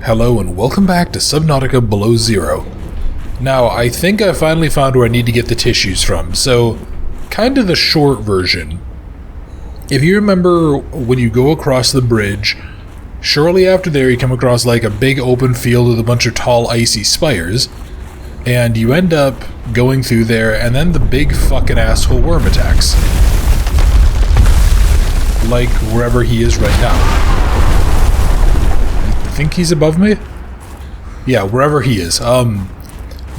Hello and welcome back to Subnautica Below Zero. Now, I think I finally found where I need to get the tissues from, so kind of the short version. If you remember when you go across the bridge, shortly after there you come across like a big open field with a bunch of tall icy spires, and you end up going through there and then the big fucking asshole worm attacks. Like wherever he is right now. I think he's above me? Yeah, wherever he is.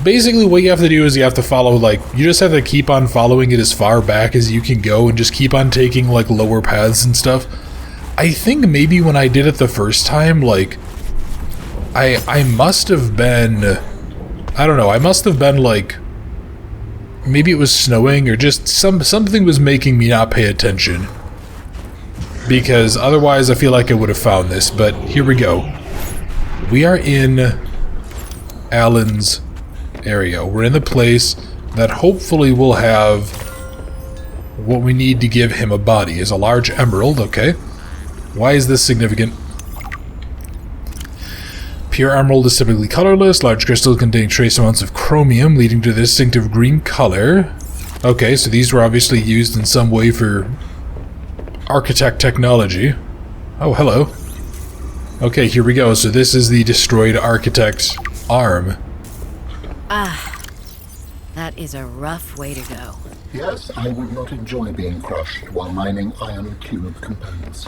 Basically what you have to do is you have to follow, like, you just have to keep on following it as far back as you can go and just keep on taking, like, lower paths and stuff. I think maybe when I did it the first time, like, I must have been, I don't know, I must have been, like, maybe it was snowing or just something was making me not pay attention. Because otherwise I feel like I would have found this, but here we go. We are in Alan's area. We're in the place that hopefully will have what we need to give him a body. Is a large emerald, okay. Why is this significant? Pure emerald is typically colorless. Large crystals contain trace amounts of chromium, leading to the distinctive green color. Okay, so these were obviously used in some way for architect technology. Oh, hello. Okay, here we go. So this is the destroyed architect's arm. Ah, that is a rough way to go. Yes, I would not enjoy being crushed while mining iron cube components.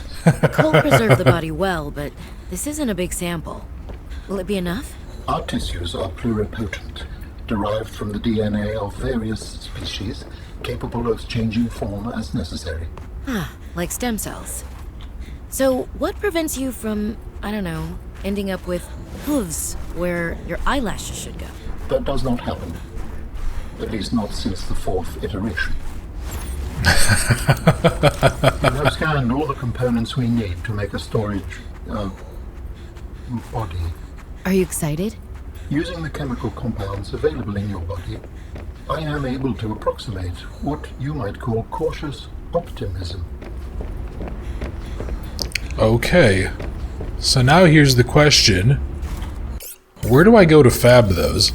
Coal preserved the body well, but this isn't a big sample. Will it be enough? Our tissues are pluripotent, derived from the DNA of various species, capable of changing form as necessary. Ah, like stem cells. So, what prevents you from, I don't know, ending up with hooves where your eyelashes should go? That does not happen. At least not since the fourth iteration. We have scanned all the components we need to make a storage, body. Are you excited? Using the chemical compounds available in your body, I am able to approximate what you might call cautious optimism. Okay. So now here's the question. Where do I go to fab those?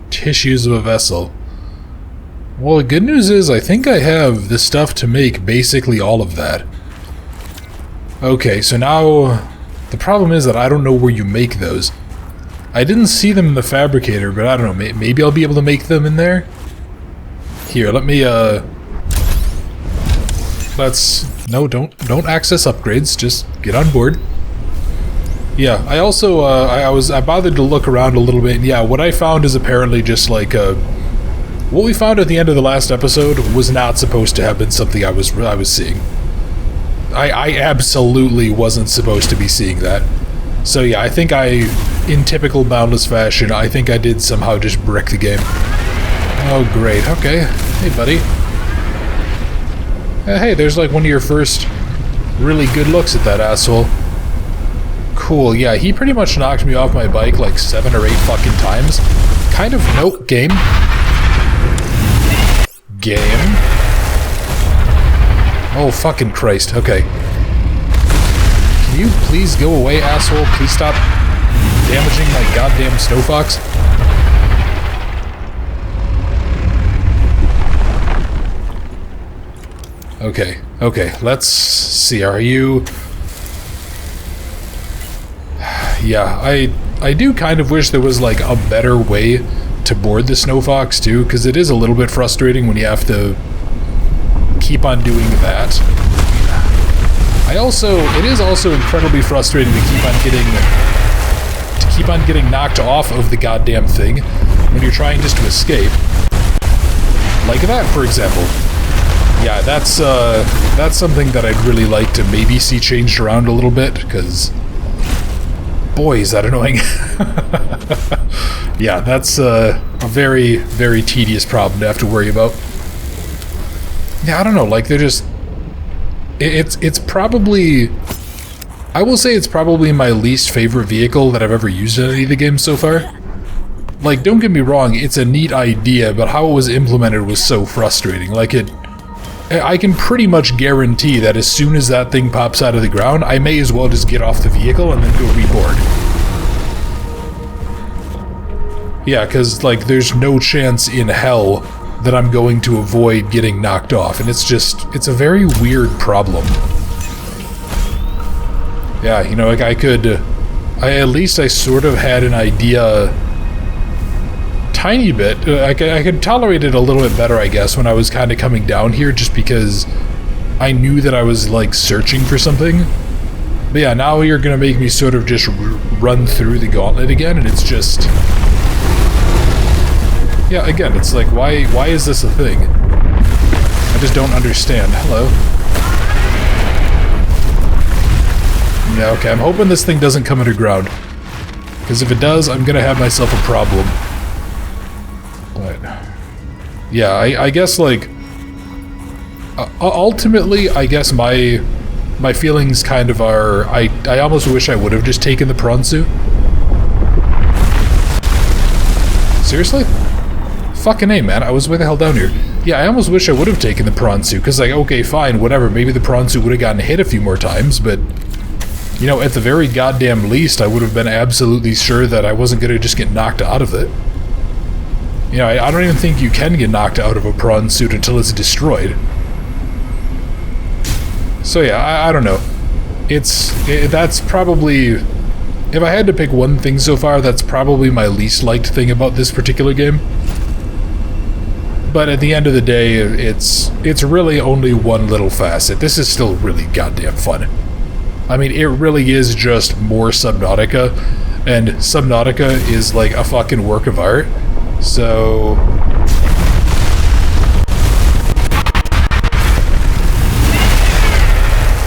Tissues of a vessel. Well, the good news is I think I have the stuff to make basically all of that. Okay, so now the problem is that I don't know where you make those. I didn't see them in the fabricator, but I don't know, maybe I'll be able to make them in there? Here, let me, no, don't access upgrades, just get on board. Yeah, I also, I bothered to look around a little bit, and yeah, what I found is apparently just like, what we found at the end of the last episode was not supposed to have been something I was seeing. I absolutely wasn't supposed to be seeing that. So yeah, I think in typical Boundless fashion, I think I did somehow just brick the game. Oh great, okay. Hey buddy. Hey, there's like one of your first really good looks at that asshole. Cool, yeah, he pretty much knocked me off my bike like 7 or 8 fucking times. Kind of, nope, game. Game. Oh, fucking Christ, okay. Can you please go away, asshole? Please stop damaging my goddamn snow fox. Okay, let's see, are you... Yeah, I do kind of wish there was like a better way to board the snow fox too, because it is a little bit frustrating when you have to keep on doing that. It is also incredibly frustrating to keep on getting knocked off of the goddamn thing when you're trying just to escape. Like that, for example. Yeah, that's something that I'd really like to maybe see changed around a little bit, because boy, is that annoying. Yeah, that's a very, very tedious problem to have to worry about. Yeah, I don't know, like, they're just... It's probably... I will say it's probably my least favorite vehicle that I've ever used in any of the games so far. Like, don't get me wrong, it's a neat idea, but how it was implemented was so frustrating. Like, I can pretty much guarantee that as soon as that thing pops out of the ground, I may as well just get off the vehicle and then go reboard. Yeah, because, like, there's no chance in hell that I'm going to avoid getting knocked off, and it's a very weird problem. Yeah, you know, like, at least I sort of had an idea, tiny bit. I could tolerate it a little bit better, I guess, when I was kind of coming down here, just because I knew that I was, like, searching for something. But yeah, now you're gonna make me sort of just run through the gauntlet again, and it's just... Yeah, again, it's like, why is this a thing? I just don't understand. Hello. Yeah, okay, I'm hoping this thing doesn't come underground. Because if it does, I'm gonna have myself a problem. But... Yeah, I guess, like... ultimately, I guess my feelings kind of are... I almost wish I would have just taken the prawn suit. Seriously? Fucking A, man, I was way the hell down here. Yeah, I almost wish I would have taken the prawn suit, because, like, okay, fine, whatever, maybe the prawn suit would have gotten hit a few more times, but, you know, at the very goddamn least, I would have been absolutely sure that I wasn't gonna just get knocked out of it. You know, I don't even think you can get knocked out of a prawn suit until it's destroyed. So yeah, I don't know. That's probably... If I had to pick one thing so far, that's probably my least liked thing about this particular game. But at the end of the day, it's really only one little facet. This is still really goddamn fun. I mean, it really is just more Subnautica, and Subnautica is like a fucking work of art. So...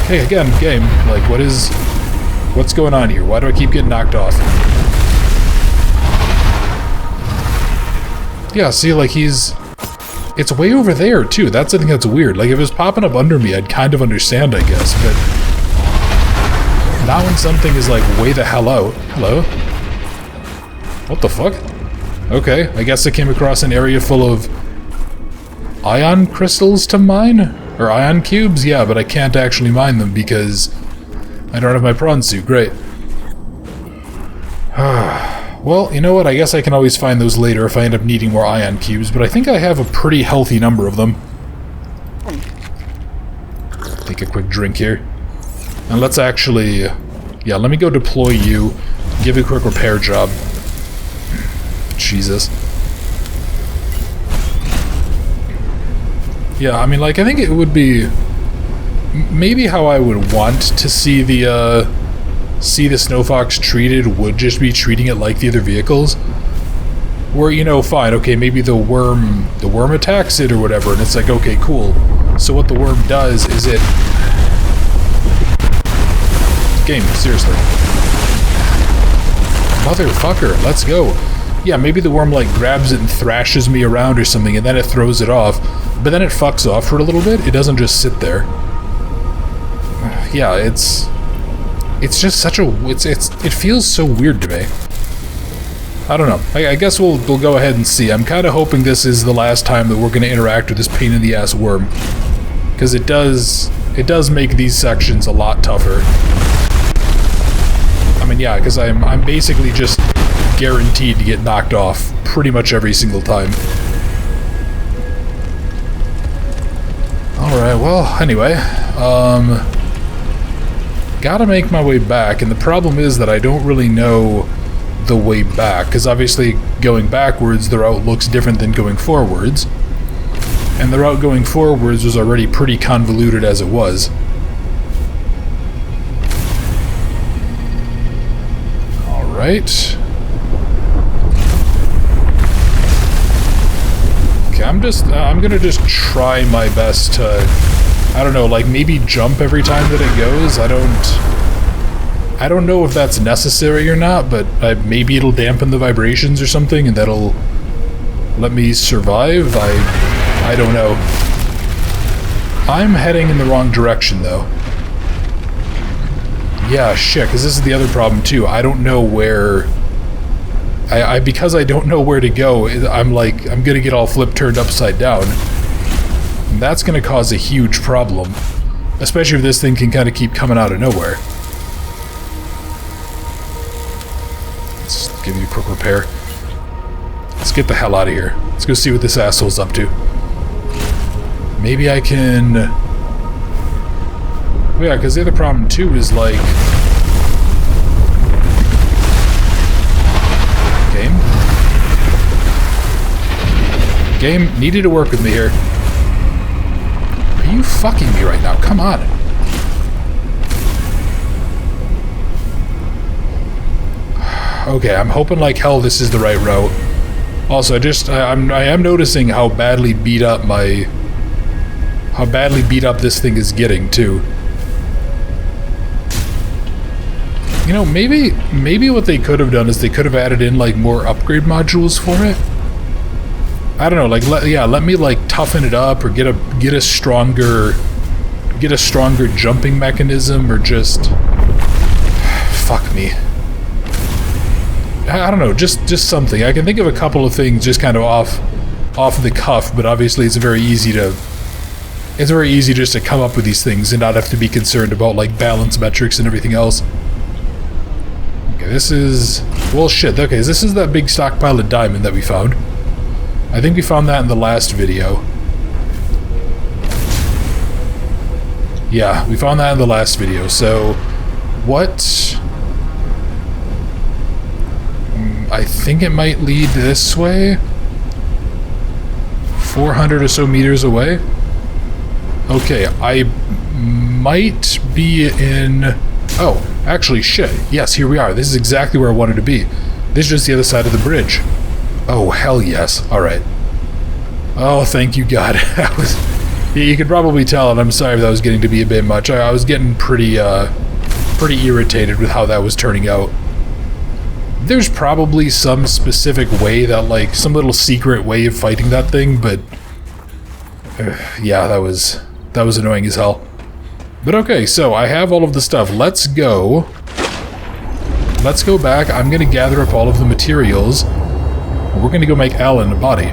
Hey, again, game, like, what's going on here? Why do I keep getting knocked off? Yeah, see, like, it's way over there, too. That's the thing that's weird. Like, if it was popping up under me, I'd kind of understand, I guess, but... Now when something is, like, way the hell out... Hello? What the fuck? Okay, I guess I came across an area full of... ion crystals to mine? Or ion cubes? Yeah, but I can't actually mine them because... I don't have my prawn suit. Great. Well, you know what? I guess I can always find those later if I end up needing more ion cubes, but I think I have a pretty healthy number of them. Take a quick drink here. And let's actually... Yeah, let me go deploy you. Give you a quick repair job. Jesus. Yeah, I mean, like, I think it would be... Maybe how I would want to see the Snow Fox treated would just be treating it like the other vehicles. Where, you know, fine, okay, maybe the worm attacks it or whatever, and it's like, okay, cool. So what the worm does is it... Game, seriously. Motherfucker, let's go. Yeah, maybe the worm, like, grabs it and thrashes me around or something, and then it throws it off. But then it fucks off for a little bit. It doesn't just sit there. Yeah, it's just such a... It feels so weird to me. I don't know. I guess we'll go ahead and see. I'm kind of hoping this is the last time that we're going to interact with this pain-in-the-ass worm. Because it does make these sections a lot tougher. I mean, yeah, because I'm basically just guaranteed to get knocked off pretty much every single time. Alright, well, anyway, gotta make my way back, and the problem is that I don't really know the way back, because obviously going backwards, the route looks different than going forwards, and the route going forwards was already pretty convoluted as it was. Alright. Okay, I'm gonna just try my best to, I don't know, like maybe jump every time that it goes. I don't know if that's necessary or not, but maybe it'll dampen the vibrations or something, and that'll let me survive. I don't know. I'm heading in the wrong direction, though. Yeah, shit, because this is the other problem, too. I don't know where... because I don't know where to go, I'm gonna get all turned upside down. And that's going to cause a huge problem. Especially if this thing can kind of keep coming out of nowhere. Let's give you a quick repair. Let's get the hell out of here. Let's go see what this asshole's up to. Maybe I can... Oh yeah, because the other problem too is like... Game needed to work with me here. Are you fucking me right now? Come on. Okay, I'm hoping like hell this is the right route. Also, I am noticing how badly beat up this thing is getting too. You know, maybe what they could have done is they could have added in like more upgrade modules for it. I don't know, like let me like toughen it up or get a stronger jumping mechanism or just fuck me. I don't know, just something. I can think of a couple of things just kind of off the cuff, but obviously it's very easy just to come up with these things and not have to be concerned about like balance metrics and everything else. Okay, this is... well, shit. Okay, this is that big stockpile of diamond that we found. I think we found that in the last video. Yeah, we found that in the last video. So, what... I think it might lead this way. 400 or so meters away. Okay, I might be in... oh, actually, shit. Yes, here we are. This is exactly where I wanted to be. This is just the other side of the bridge. Oh, hell yes. Alright. Oh, thank you, God. You could probably tell, and I'm sorry if that was getting to be a bit much. I was getting pretty irritated with how that was turning out. There's probably some specific way that, like, some little secret way of fighting that thing, but... yeah, that was annoying as hell. But okay, so I have all of the stuff. Let's go. Let's go back. I'm gonna gather up all of the materials. We're gonna go make Alan a body.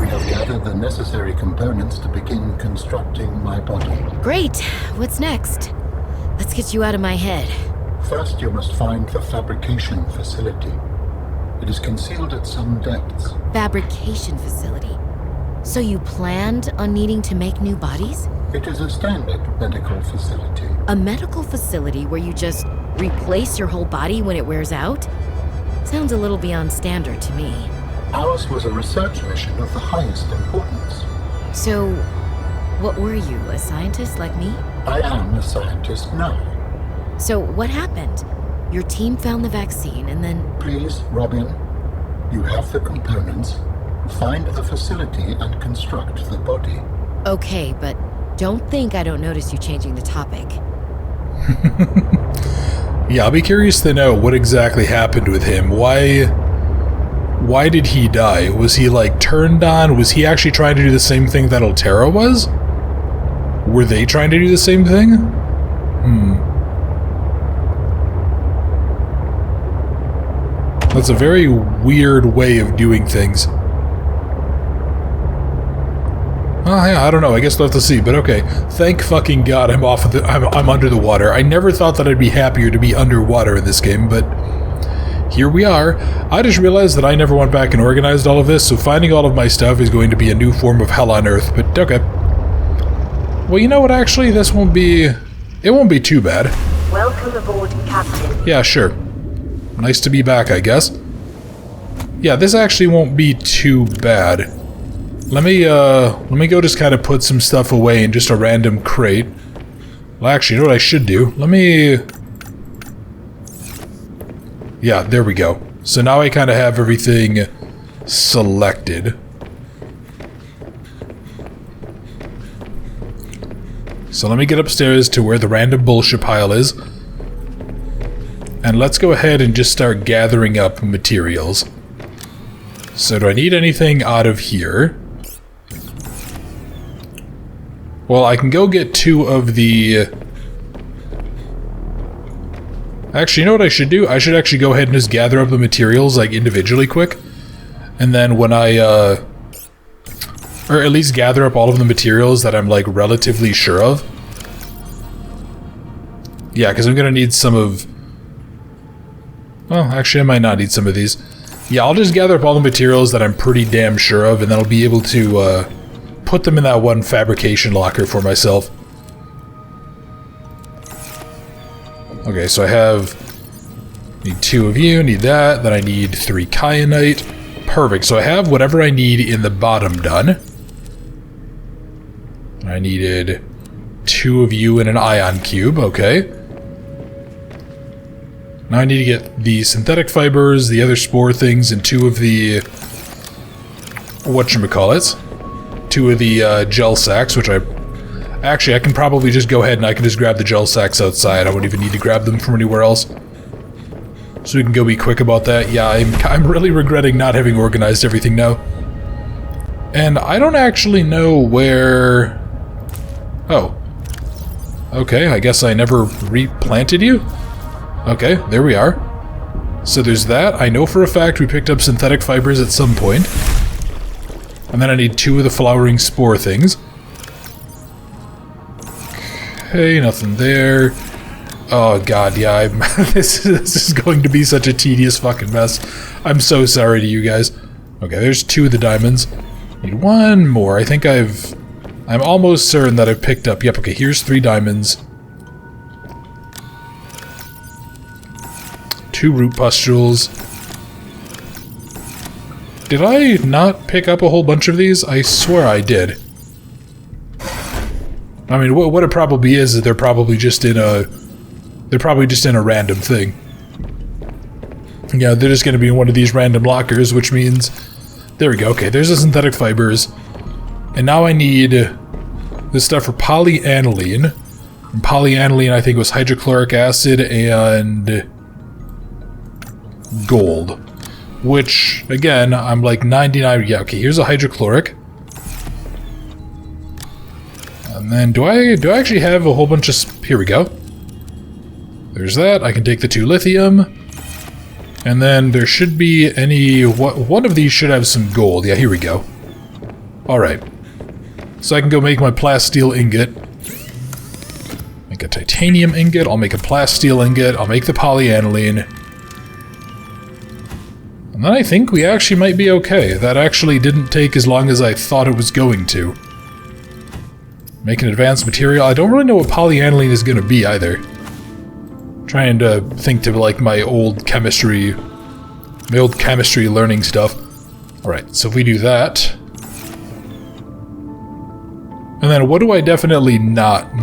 We have gathered the necessary components to begin constructing my body. Great. What's next? Let's get you out of my head. First, you must find the fabrication facility. It is concealed at some depths. Fabrication facility. So you planned on needing to make new bodies? It is a standard medical facility. A medical facility where you just replace your whole body when it wears out? Sounds a little beyond standard to me. Ours was a research mission of the highest importance. So, what were you, a scientist like me? I am a scientist now. So, what happened? Your team found the vaccine and then... Please, Robin, you have the components. Find the facility and construct the body. Okay, but don't think I don't notice you changing the topic. Yeah, I'll be curious to know what exactly happened with him. Why did he die? Was he, like, turned on? Was he actually trying to do the same thing that Altera was? Were they trying to do the same thing? That's a very weird way of doing things. Oh, yeah, I don't know. I guess we'll have to see. But okay, thank fucking God I'm off of the... I'm under the water. I never thought that I'd be happier to be underwater in this game, but here we are. I just realized that I never went back and organized all of this, so finding all of my stuff is going to be a new form of hell on earth. But okay. Well, you know what? Actually, this won't be... it won't be too bad. Welcome aboard, Captain. Yeah, sure. Nice to be back, I guess. Yeah, this actually won't be too bad. Let me go just kind of put some stuff away in just a random crate. Well, actually, you know what I should do? Let me... yeah, there we go. So now I kind of have everything selected. So let me get upstairs to where the random bullshit pile is. And let's go ahead and just start gathering up materials. So do I need anything out of here? Well, I can go get 2 of the... actually, you know what I should do? I should actually go ahead and just gather up the materials, like, individually quick. And then when I Or at least gather up all of the materials that I'm, like, relatively sure of. Yeah, because I'm going to need some of... Well, actually, I might not need some of these. Yeah, I'll just gather up all the materials that I'm pretty damn sure of, and then I'll be able to put them in that one fabrication locker for myself. Okay, so I have... Need 2 of you, need that, then I need 3 kyanite. Perfect, so I have whatever I need in the bottom done. I needed 2 of you and an ion cube, okay. Now I need to get the synthetic fibers, the other spore things, and 2 of the... whatchamacallits. 2 of the gel sacks, which I... Actually, I can probably just go ahead and I can just grab the gel sacks outside. I won't even need to grab them from anywhere else. So we can go be quick about that. Yeah, I'm really regretting not having organized everything now. And I don't actually know where... Oh. Okay, I guess I never replanted you? Okay, there we are. So there's that. I know for a fact we picked up synthetic fibers at some point. And then I need 2 of the flowering spore things. Okay, nothing there. Oh god, yeah, this is going to be such a tedious fucking mess. I'm so sorry to you guys. Okay, there's 2 of the diamonds. Need 1 more. I think I'm almost certain that I've picked up... Yep, okay, here's 3 diamonds. 2 root pustules. Did I not pick up a whole bunch of these? I swear I did. I mean, what it probably is they're probably just in a... They're probably just in a random thing. Yeah, they're just going to be in one of these random lockers, which means... There we go. Okay, there's the synthetic fibers. And now I need this stuff for polyaniline. And polyaniline, I think, was hydrochloric acid and gold. Which, again, I'm like 99... Yeah, okay, here's a hydrochloric. And then, do I actually have a whole bunch of... Here we go. There's that. I can take the 2 lithium. And then there should be any... One of these should have some gold. Yeah, here we go. Alright. So I can go make my plasteel ingot. Make a titanium ingot. I'll make a plasteel ingot. I'll make the polyaniline. And then I think we actually might be okay. That actually didn't take as long as I thought it was going to. Make an advanced material. I don't really know what polyaniline is going to be either. Trying to think to like my old chemistry learning stuff. Alright, so if we do that. And then what do I definitely not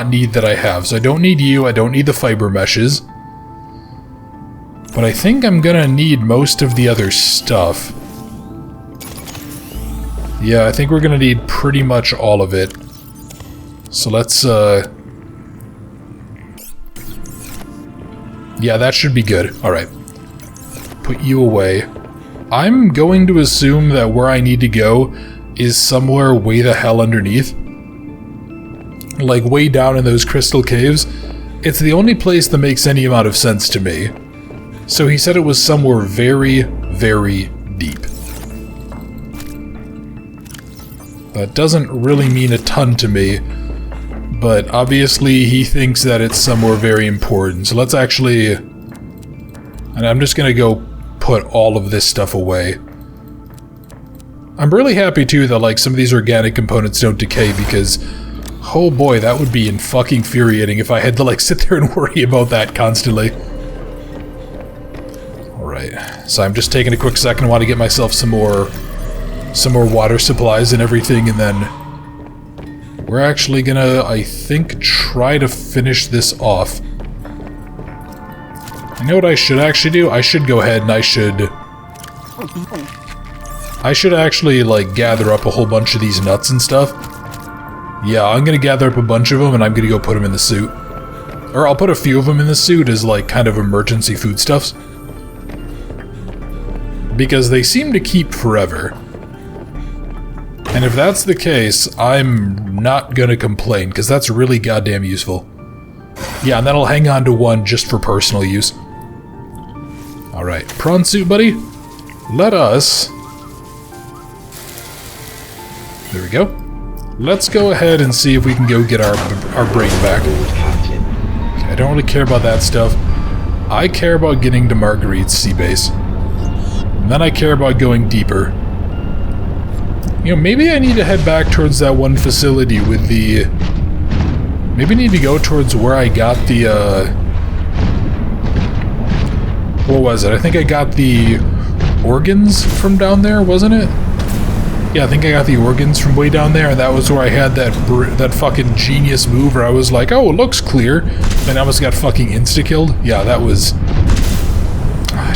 need that I have? So I don't need you, I don't need the fiber meshes. But I think I'm gonna need most of the other stuff. Yeah, I think we're gonna need pretty much all of it. So let's, yeah, that should be good. Alright. Put you away. I'm going to assume that where I need to go is somewhere way the hell underneath. Like, way down in those crystal caves. It's the only place that makes any amount of sense to me. So he said it was somewhere very, very deep. That doesn't really mean a ton to me. But obviously he thinks that it's somewhere very important. So let's actually... And I'm just gonna go put all of this stuff away. I'm really happy too that like some of these organic components don't decay because... Oh boy, that would be fucking infuriating if I had to like sit there and worry about that constantly. Alright, so I'm just taking a quick second. I want to get myself some more water supplies and everything, and then... We're actually gonna, I think, try to finish this off. You know what I should actually do? I should go ahead and I should actually, like, gather up a whole bunch of these nuts and stuff. Yeah, I'm gonna gather up a bunch of them and I'm gonna go put them in the suit. Or I'll put a few of them in the suit as, like, kind of emergency foodstuffs. Because they seem to keep forever. And if that's the case, I'm not gonna complain, because that's really goddamn useful. Yeah, and then I'll hang on to 1 just for personal use. Alright, prawn suit, buddy. Let us... There we go. Let's go ahead and see if we can go get our brain back. Okay, I don't really care about that stuff. I care about getting to Marguerite's sea base. And then I care about going deeper. You know, maybe I need to head back towards that one facility with the... Maybe I need to go towards where I got the, what was it? I think I got the organs from down there, wasn't it? Yeah, I think I got the organs from way down there, and that was where I had that fucking genius move where I was like, oh, it looks clear, and I almost got fucking insta-killed. Yeah, that was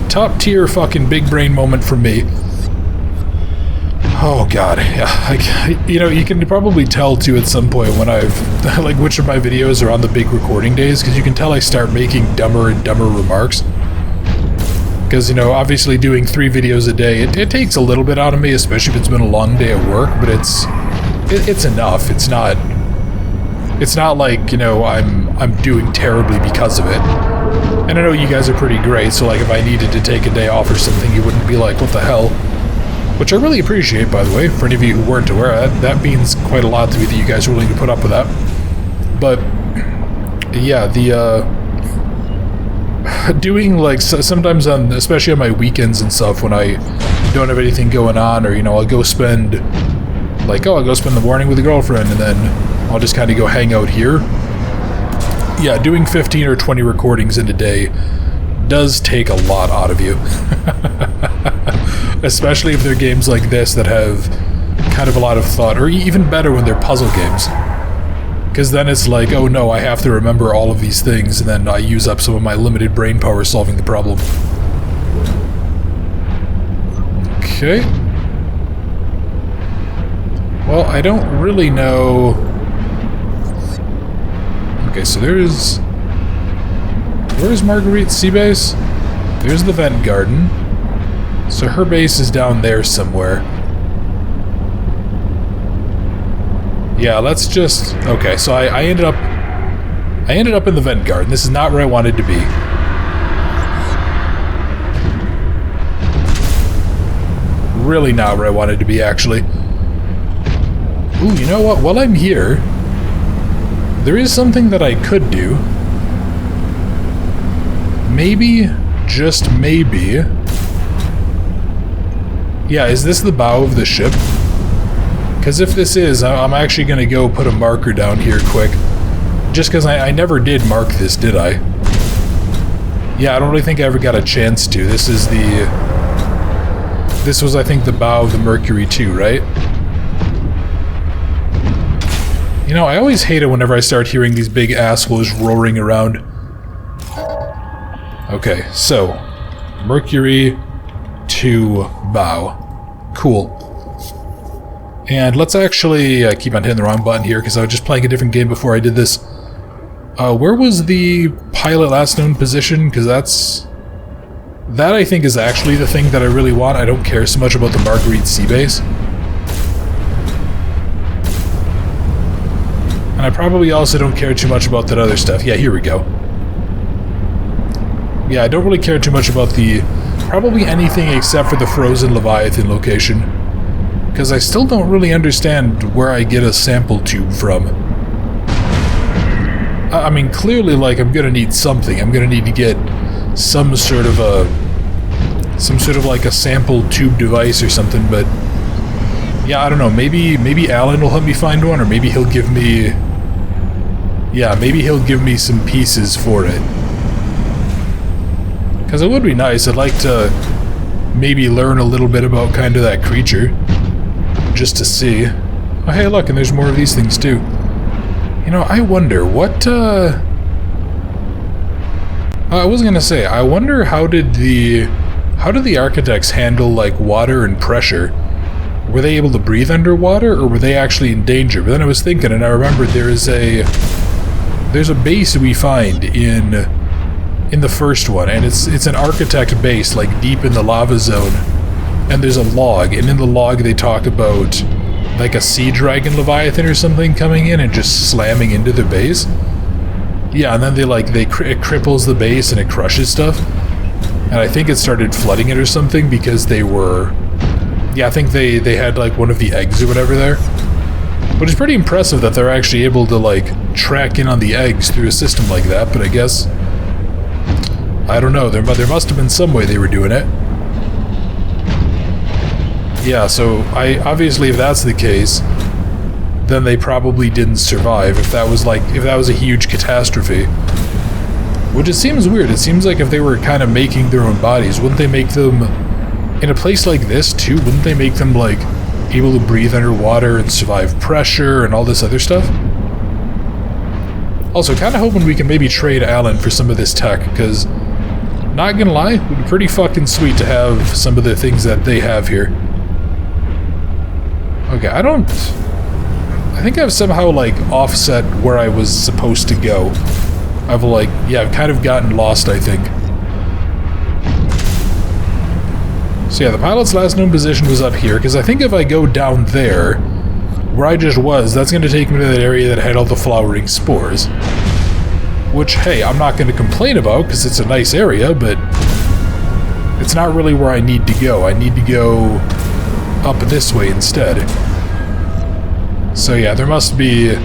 top tier fucking big brain moment for me. Oh god, yeah, you know, you can probably tell too at some point when I've, like, which of my videos are on the big recording days, because you can tell I start making dumber and dumber remarks. Because, you know, obviously doing 3 videos a day, it takes a little bit out of me, especially if it's been a long day at work, but it's enough. It's not like, you know, I'm doing terribly because of it. And I know you guys are pretty great, so like if I needed to take a day off or something, you wouldn't be like, what the hell? Which I really appreciate, by the way, for any of you who weren't aware. That means quite a lot to me that you guys are willing to put up with that. But, yeah, doing, like, sometimes on, especially on my weekends and stuff, when I don't have anything going on, or, you know, I'll go spend, like, I'll go spend the morning with a girlfriend, and then I'll just kind of go hang out here. Yeah, doing 15 or 20 recordings in a day does take a lot out of you. Especially if they're games like this that have kind of a lot of thought, or even better when they're puzzle games. Because then it's like, oh no, I have to remember all of these things, and then I use up some of my limited brain power solving the problem. Okay. Well, I don't really know... Okay, so there's... Where's Marguerite's sea base? There's the vent garden. So her base is down there somewhere. Yeah, let's just... Okay, so I ended up in the vent garden. This is not where I wanted to be. Really not where I wanted to be, actually. Ooh, you know what? While I'm here, there is something that I could do. Maybe, just maybe... Yeah, is this the bow of the ship? Because if this is, I'm actually going to go put a marker down here quick. Just because I never did mark this, did I? Yeah, I don't really think I ever got a chance to. This is the... This was, I think, the bow of the Mercury 2, right? You know, I always hate it whenever I start hearing these big assholes roaring around. Okay, so... Mercury 2 bow. Cool. And let's actually... I keep on hitting the wrong button here because I was just playing a different game before I did this. Where was the pilot last known position? Because that's... That, I think, is actually the thing that I really want. I don't care so much about the Marguerite sea base. And I probably also don't care too much about that other stuff. Yeah, here we go. Yeah, I don't really care too much about the... Probably anything except for the Frozen Leviathan location. Because I still don't really understand where I get a sample tube from. I mean, clearly, like, I'm gonna need something. I'm gonna need to get some sort of a... Some sort of, like, a sample tube device or something, but... Yeah, I don't know. Maybe Alan will help me find one, or maybe he'll give me... Yeah, maybe he'll give me some pieces for it. Because it would be nice. I'd like to maybe learn a little bit about kind of that creature. Just to see. Oh, hey, look, and there's more of these things, too. You know, I wonder, what, I was gonna say, I wonder how did the architects handle, like, water and pressure? Were they able to breathe underwater, or were they actually in danger? But then I was thinking, and I remembered there's a base we find in the first one, and it's an architect base, like, deep in the lava zone. And there's a log, and in the log they talk about, like, a sea dragon leviathan or something coming in and just slamming into the base. Yeah, and then it cripples the base and it crushes stuff. And I think it started flooding it or something because they were... Yeah, I think they had, like, one of the eggs or whatever there. Which is pretty impressive that they're actually able to, like, track in on the eggs through a system like that, but I guess... I don't know, there must have been some way they were doing it. Yeah, so obviously if that's the case, then they probably didn't survive, if that was a huge catastrophe. Which it seems weird, it seems like if they were kind of making their own bodies, wouldn't they make them, in a place like this too, wouldn't they make them, like, able to breathe underwater and survive pressure and all this other stuff? Also, kind of hoping we can maybe trade Alan for some of this tech, because, not gonna lie, it would be pretty fucking sweet to have some of the things that they have here. Okay, I think I've somehow, like, offset where I was supposed to go. I've kind of gotten lost, I think. So yeah, the pilot's last known position was up here, because I think if I go down there, where I just was, that's going to take me to that area that had all the flowering spores. Which, hey, I'm not going to complain about, because it's a nice area, but it's not really where I need to go. I need to go up this way instead. So yeah, there must be...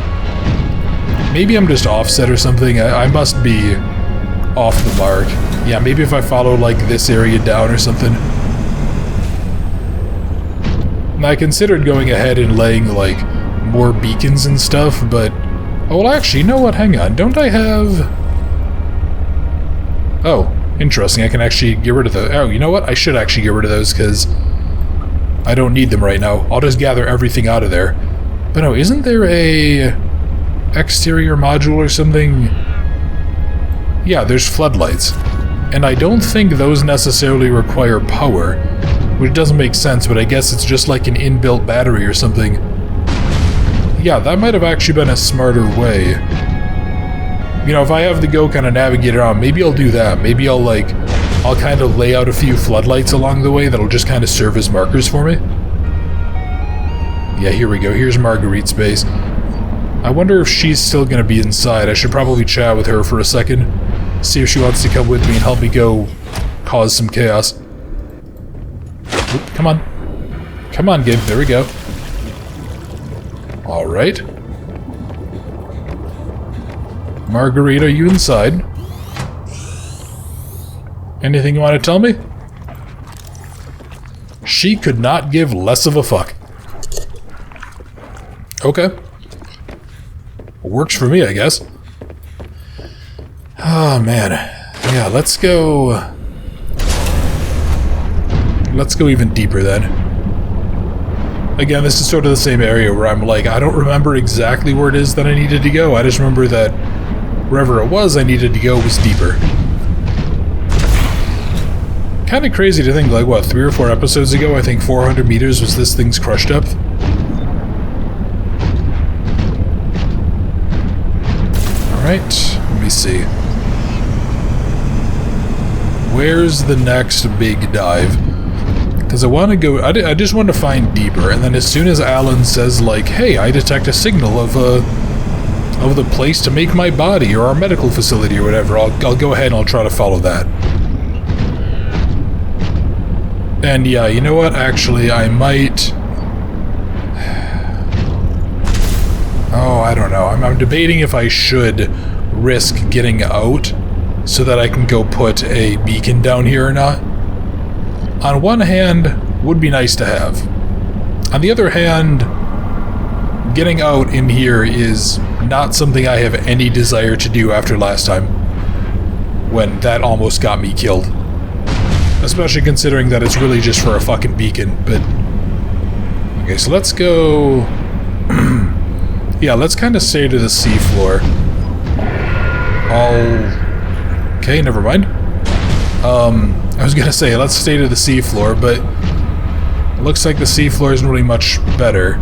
Maybe I'm just offset or something. I must be off the mark. Yeah, maybe if I follow, like, this area down or something. And I considered going ahead and laying, like, more beacons and stuff, but... Oh, well, actually, you know what? Hang on. Don't I have... Oh, interesting. I can actually get rid of those. Oh, you know what? I should actually get rid of those, because I don't need them right now. I'll just gather everything out of there. But no, isn't there a... exterior module or something? Yeah, there's floodlights. And I don't think those necessarily require power, which doesn't make sense, but I guess it's just like an inbuilt battery or something. Yeah, that might have actually been a smarter way. You know, if I have to go kind of navigate around, maybe I'll do that. Maybe I'll kind of lay out a few floodlights along the way that'll just kind of serve as markers for me. Yeah, here we go. Here's Marguerite's base. I wonder if she's still going to be inside. I should probably chat with her for a second. See if she wants to come with me and help me go cause some chaos. Oop, come on. Come on, Gib. There we go. Alright. Marguerite, are you inside? Anything you want to tell me? She could not give less of a fuck. Okay. Works for me, I guess. Oh, man. Yeah, let's go... Let's go even deeper, then. Again, this is sort of the same area where I'm like, I don't remember exactly where it is that I needed to go. I just remember that wherever it was I needed to go was deeper. Kind of crazy to think, like, what, 3 or 4 episodes ago, I think 400 meters was this thing's crush depth? Alright, let me see. Where's the next big dive? Because I want to go... I just want to find deeper, and then as soon as Alan says, like, hey, I detect a signal of the place to make my body, or our medical facility, or whatever, I'll go ahead and I'll try to follow that. And yeah, you know what? Actually, I might... Oh, I don't know. I'm debating if I should risk getting out so that I can go put a beacon down here or not. On one hand, would be nice to have. On the other hand, getting out in here is not something I have any desire to do after last time, when that almost got me killed. Especially considering that it's really just for a fucking beacon, but... Okay, so let's go... Yeah, let's kind of stay to the seafloor. Okay, never mind. I was gonna say, let's stay to the seafloor, but... It looks like the seafloor isn't really much better.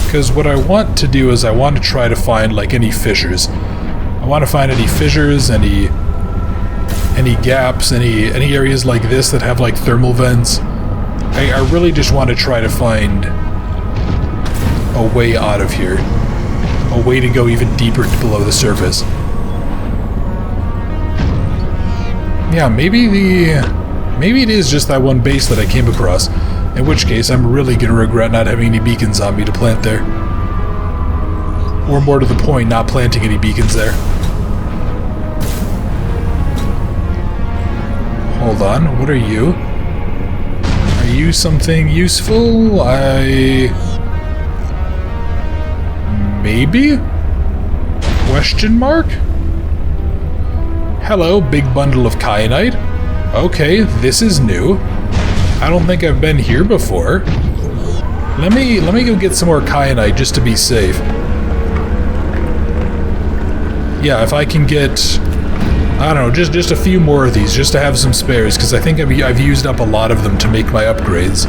Because what I want to do is I want to try to find, like, any fissures. I want to find any fissures, any gaps, any areas like this that have, like, thermal vents. I really just want to try to find a way out of here. A way to go even deeper below the surface. Yeah, maybe it is just that one base that I came across. In which case, I'm really gonna regret not having any beacons on me to plant there. Or more to the point, not planting any beacons there. Hold on, what are you? Are you something useful? Maybe? Question mark? Hello, big bundle of kyanite. Okay, this is new. I don't think I've been here before. Let me go get some more kyanite just to be safe. Yeah, if I can get, I don't know, just a few more of these, just to have some spares, because I think I've used up a lot of them to make my upgrades.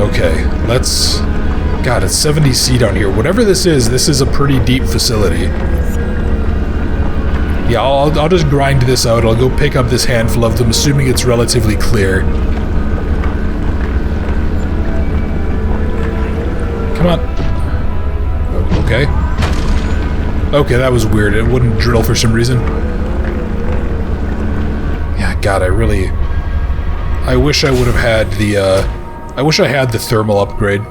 Okay, let's... God, it's 70C down here. Whatever this is a pretty deep facility. Yeah, I'll just grind this out. I'll go pick up this handful of them, assuming it's relatively clear. Come on. Oh, okay. Okay, that was weird. It wouldn't drill for some reason. Yeah, God, I wish I would have had the, I wish I had the thermal upgrade.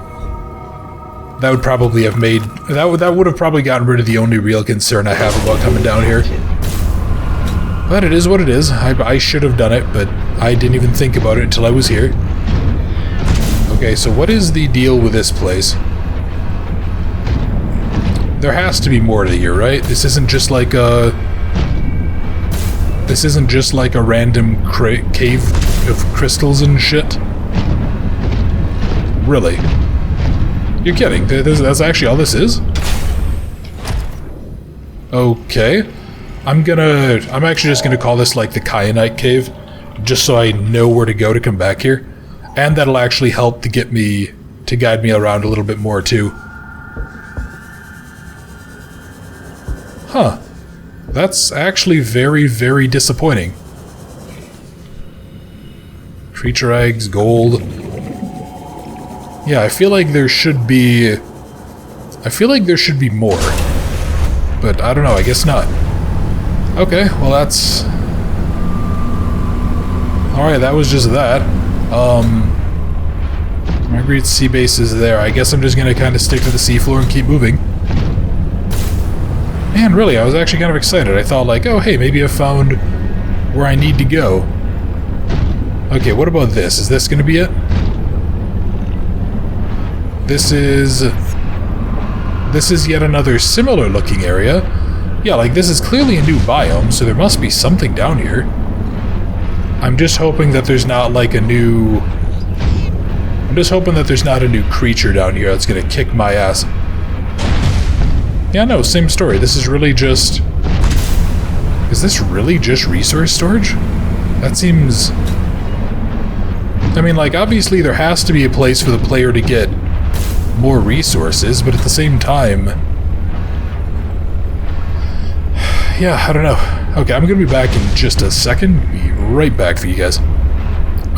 That would probably have made... That would have probably gotten rid of the only real concern I have about coming down here. But it is what it is. I should have done it, but I didn't even think about it until I was here. Okay, so what is the deal with this place? There has to be more to here, right? This isn't just like a... This isn't just like a random cave of crystals and shit. Really? You're kidding. That's actually all this is? Okay. I'm actually just gonna call this like the Kyanite Cave, just so I know where to go to come back here. And that'll actually help to guide me around a little bit more too. Huh. That's actually very, very disappointing. Creature eggs, gold. Yeah, I feel like there should be more. But I don't know, I guess not. Okay, well that's... Alright, that was just that. Marguerite's sea base is there. I guess I'm just gonna kind of stick to the seafloor and keep moving. Man, really, I was actually kind of excited. I thought like, oh hey, maybe I found where I need to go. Okay, what about this? Is this gonna be it? This is yet another similar looking area. Yeah, like this is clearly a new biome, so there must be something down here. I'm just hoping that there's not like a new... I'm just hoping that there's not a new creature down here that's gonna kick my ass. Yeah, no, same story. This is really just... Is this really just resource storage? That seems... I mean, like, obviously there has to be a place for the player to get more resources, but at the same time... Yeah, I don't know. Okay, I'm gonna be back in just a second. Be right back for you guys.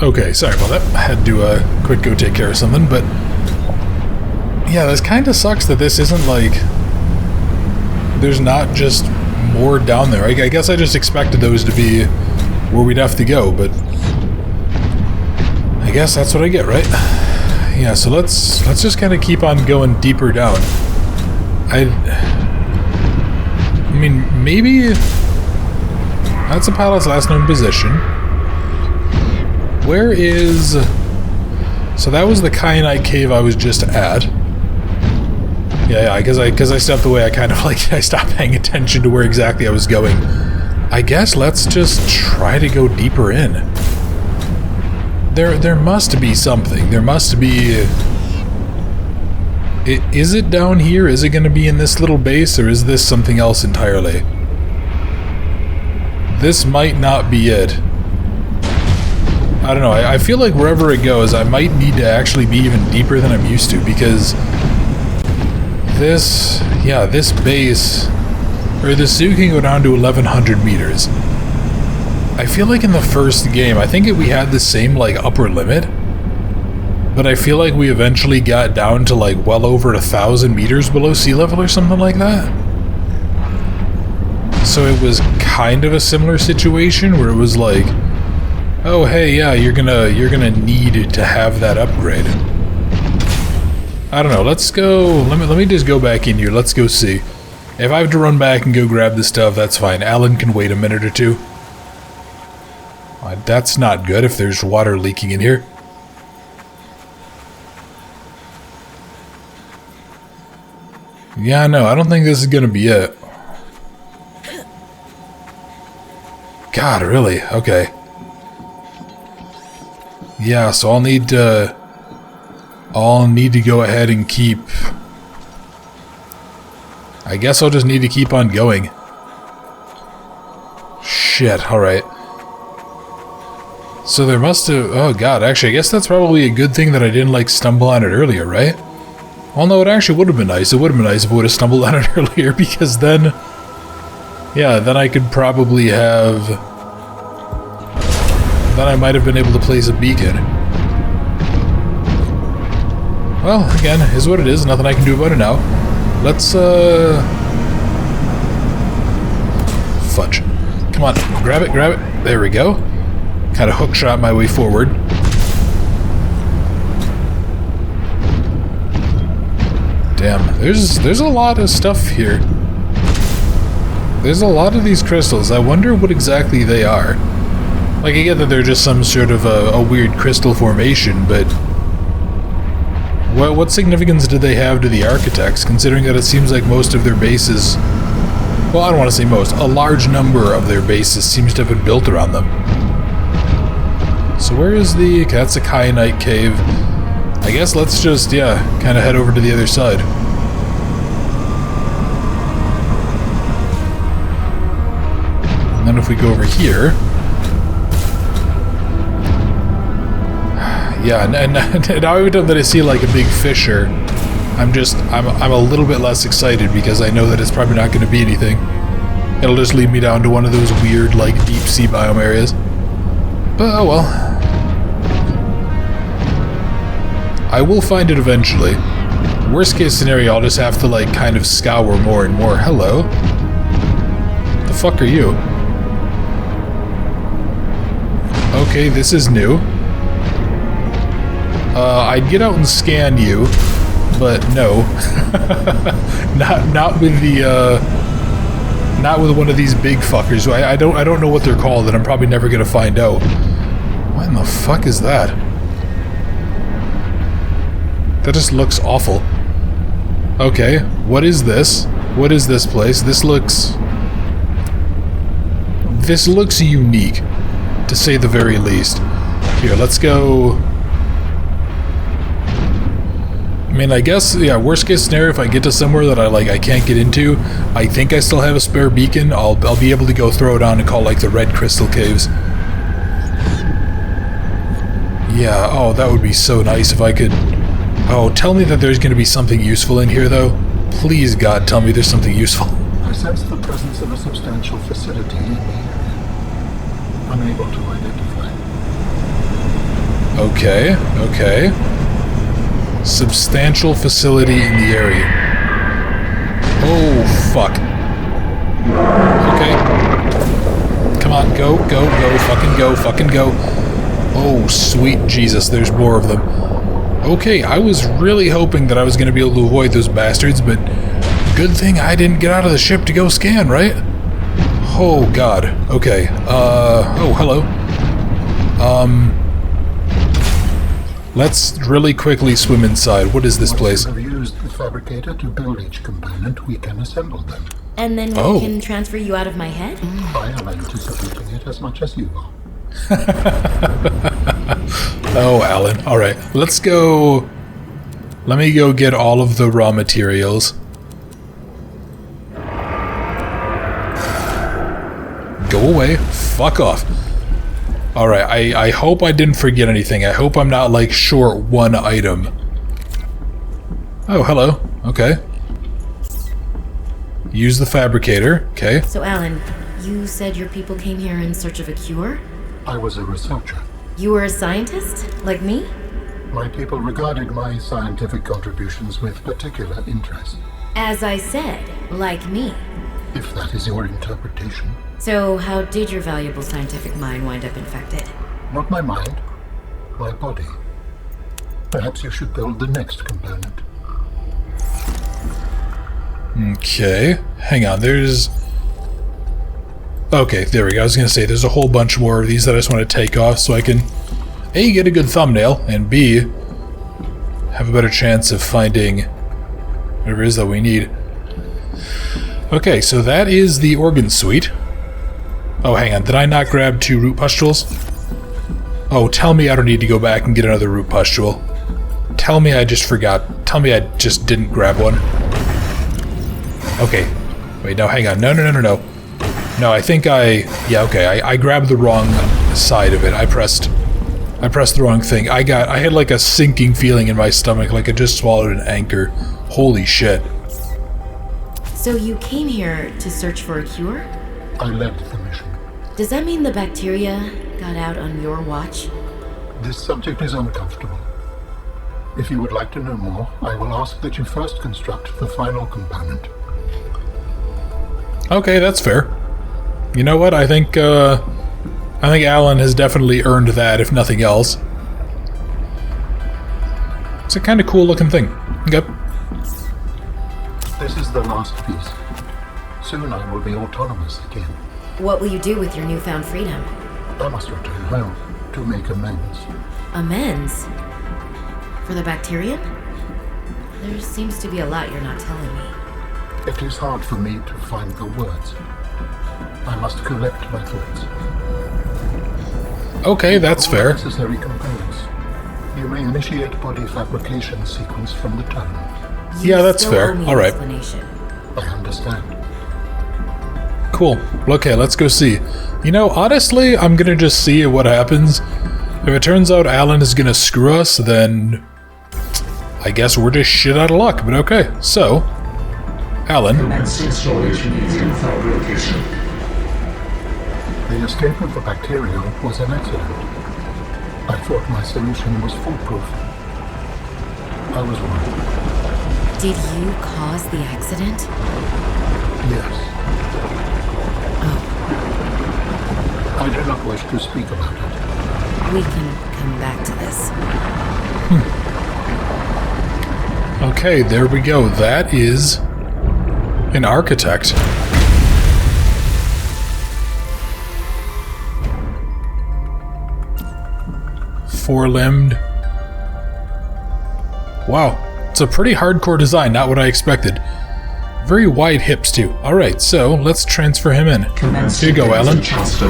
Okay, sorry about that. I had to quick go take care of something, but... Yeah, this kinda sucks that this isn't like... There's not just more down there. I guess I just expected those to be where we'd have to go, but... I guess that's what I get, right? Yeah, so let's just kind of keep on going deeper down. I mean, maybe... That's a pilot's last known position. Where is... So that was the Kyanite Cave I was just at. Yeah, because I stepped away, I kind of like... I stopped paying attention to where exactly I was going. I guess let's just try to go deeper in. There must be something. There must be... Is it down here? Is it going to be in this little base, or is this something else entirely? This might not be it. I don't know. I feel like wherever it goes, I might need to actually be even deeper than I'm used to, because this... Yeah, this base... Or this zoo can go down to 1,100 meters. I feel like in the first game, I think we had the same, like, upper limit. But I feel like we eventually got down to, like, well over 1,000 meters below sea level or something like that. So it was kind of a similar situation where it was like... Oh, hey, yeah, you're gonna need to have that upgrade. I don't know. Let's go. Let me just go back in here. Let's go see. If I have to run back and go grab the stuff, that's fine. Alan can wait a minute or two. That's not good if there's water leaking in here. Yeah, no, I don't think this is gonna be it. God, really? Okay. Yeah, so I'll need to go ahead and keep... I guess I'll just need to keep on going. Shit, alright. So there must have... Oh god, actually, I guess that's probably a good thing that I didn't, like, stumble on it earlier, right? Well, no, it actually would have been nice. It would have been nice if I would have stumbled on it earlier, because then... Yeah, then I could probably have... Then I might have been able to place a beacon. Well, again, is what it is. Nothing I can do about it now. Let's, fudge. Come on, grab it, grab it. There we go. Kind of hookshot my way forward. Damn, there's a lot of stuff here. There's a lot of these crystals. I wonder what exactly they are. Like, I get that they're just some sort of a weird crystal formation, but... what significance do they have to the architects, considering that it seems like most of their bases... Well, I don't want to say most. A large number of their bases seems to have been built around them. So where is the... Okay, that's a kyanite cave. I guess let's just, yeah, kind of head over to the other side. And then if we go over here... Yeah, and now every time that I see like a big fissure, I'm a little bit less excited because I know that it's probably not going to be anything. It'll just lead me down to one of those weird like deep sea biome areas. But oh well. I will find it eventually. Worst case scenario, I'll just have to like kind of scour more and more. Hello? The fuck are you? Okay, this is new. I'd get out and scan you, but no. not with the, not with one of these big fuckers. I don't know what they're called, and I'm probably never gonna find out. What in the fuck is that? That just looks awful. Okay, what is this? What is this place? This looks unique, to say the very least. Here, let's go... I mean, I guess, yeah, worst case scenario, if I get to somewhere that I can't get into, I think I still have a spare beacon, I'll be able to go throw it on and call, like, the Red Crystal Caves. Yeah, oh, that would be so nice if I could... Oh, tell me that there's going to be something useful in here, though. Please, God, tell me there's something useful. I sense the presence of a substantial facility in the area. Unable to identify. Okay, okay. Substantial facility in the area. Oh, fuck. Okay. Come on, go, fucking go. Oh, sweet Jesus, there's more of them. Okay, I was really hoping that I was going to be able to avoid those bastards, but good thing I didn't get out of the ship to go scan, right? Oh, God. Okay, oh, hello. Let's really quickly swim inside. What is this place? Once you have used the fabricator to build each component, we can assemble them. And then we can transfer you out of my head? I am anticipating it as much as you are. Oh, Alan. Alright, let's go... Let me go get all of the raw materials. Go away. Fuck off. Alright, I hope I didn't forget anything. I hope I'm not, like, short one item. Oh, hello. Okay. Use the fabricator. Okay. So, Alan, you said your people came here in search of a cure? I was a researcher. You were a scientist? Like me? My people regarded my scientific contributions with particular interest. As I said, like me. If that is your interpretation. So, how did your valuable scientific mind wind up infected? Not my mind, my body. Perhaps you should build the next component. Okay. Hang on, there's... Okay, there we go. I was going to say, there's a whole bunch more of these that I just want to take off so I can, A, get a good thumbnail, and B, have a better chance of finding whatever it is that we need. Okay, so that is the organ suite. Oh, hang on. Did I not grab 2 root pustules? Oh, tell me I don't need to go back and get another root pustule. Tell me I just forgot. Tell me I just didn't grab one. Okay. Wait, no, hang on. No. No, I think yeah, okay. I grabbed the wrong side of it. I pressed the wrong thing. I had like a sinking feeling in my stomach, like I just swallowed an anchor. Holy shit. So you came here to search for a cure? I led the mission. Does that mean the bacteria got out on your watch? This subject is uncomfortable. If you would like to know more, I will ask that you first construct the final component. Okay, that's fair. You know what? I think Alan has definitely earned that, if nothing else. It's a kind of cool looking thing. Yep. This is the last piece. Soon I will be autonomous again. What will you do with your newfound freedom? I must return home to make amends. Amends? For the bacterium? There seems to be a lot you're not telling me. It is hard for me to find the words. I must collect my thoughts. Okay, that's All fair. Necessary components. You may initiate body fabrication sequence from the terminal. Yeah, that's still fair. owe me an All right. explanation. I understand. Cool. Okay, let's go see. You know, honestly, I'm gonna just see what happens. If it turns out Alan is gonna screw us, then I guess we're just shit out of luck, but okay. So, Alan. Commence installation using fabrication. The escape of the bacteria was an accident. I thought my solution was foolproof. I was wrong. Did you cause the accident? Yes. I do not wish to speak about it. We can come back to this. Okay, there we go. That is an architect. Four-limbed. Wow, it's a pretty hardcore design, not what I expected. Very wide hips, too. Alright, so let's transfer him in. Commence Here you go, Alan. transfer.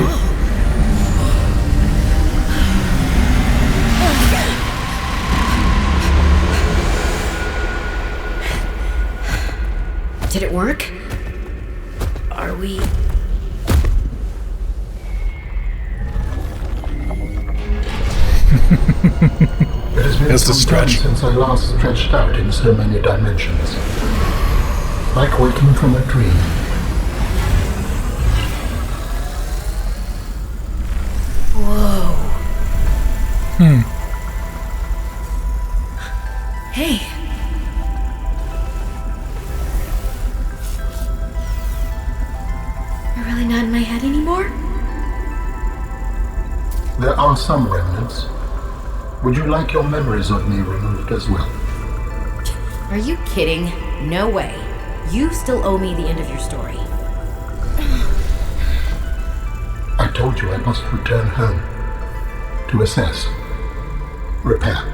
Did it work? Are we... It has been That's the some time stretch. since I last stretched out in so many dimensions. Like waking from a dream. Whoa. Hey. You're really not in my head anymore? There are some remnants. Would you like your memories of me removed as well? Are you kidding? No way. You still owe me the end of your story. I told you I must return home. To assess. Repair.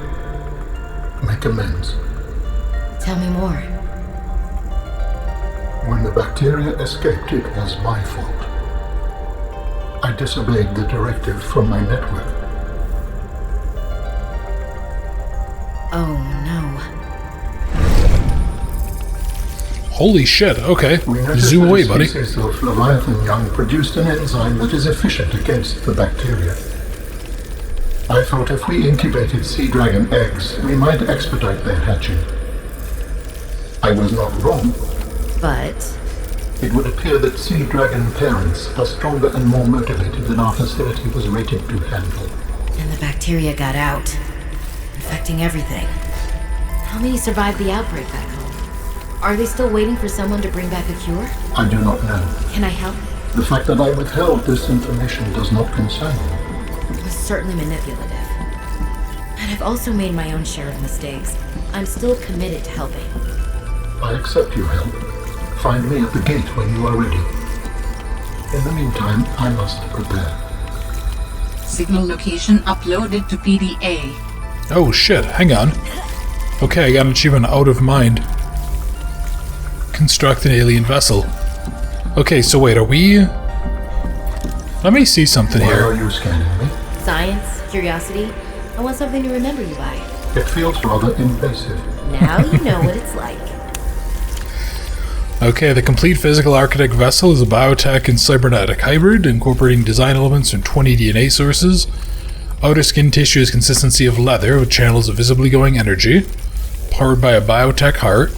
Make amends. Tell me more. When the bacteria escaped, it was my fault. I disobeyed the directive from my network. Oh no. Holy shit, okay. We noticed Zoom that away, a buddy. species of Leviathan young produced an enzyme that is efficient against the bacteria. I thought if we incubated sea dragon eggs, we might expedite their hatching. I was not wrong. But... It would appear that sea dragon parents are stronger and more motivated than our facility was rated to handle. And the bacteria got out, infecting everything. How many survived the outbreak back home? Are they still waiting for someone to bring back a cure? I do not know. Can I help? The fact that I withheld this information does not concern you. was certainly manipulative. And I've also made my own share of mistakes. I'm still committed to helping. I accept your help. Find me at the gate when you are ready. In the meantime, I must prepare. Signal location uploaded to PDA. Oh shit, hang on. Okay, I got an achievement out of mind. Construct an alien vessel. Okay, so wait, are we... Let me see something Why here. are you scanning me? Science, curiosity, I want something to remember you by. It feels rather invasive. Now you know what it's like. Okay, the complete physical architect vessel is a biotech and cybernetic hybrid, incorporating design elements from 20 DNA sources. Outer skin tissue is consistency of leather, with channels of visibly going energy. Powered by a biotech heart.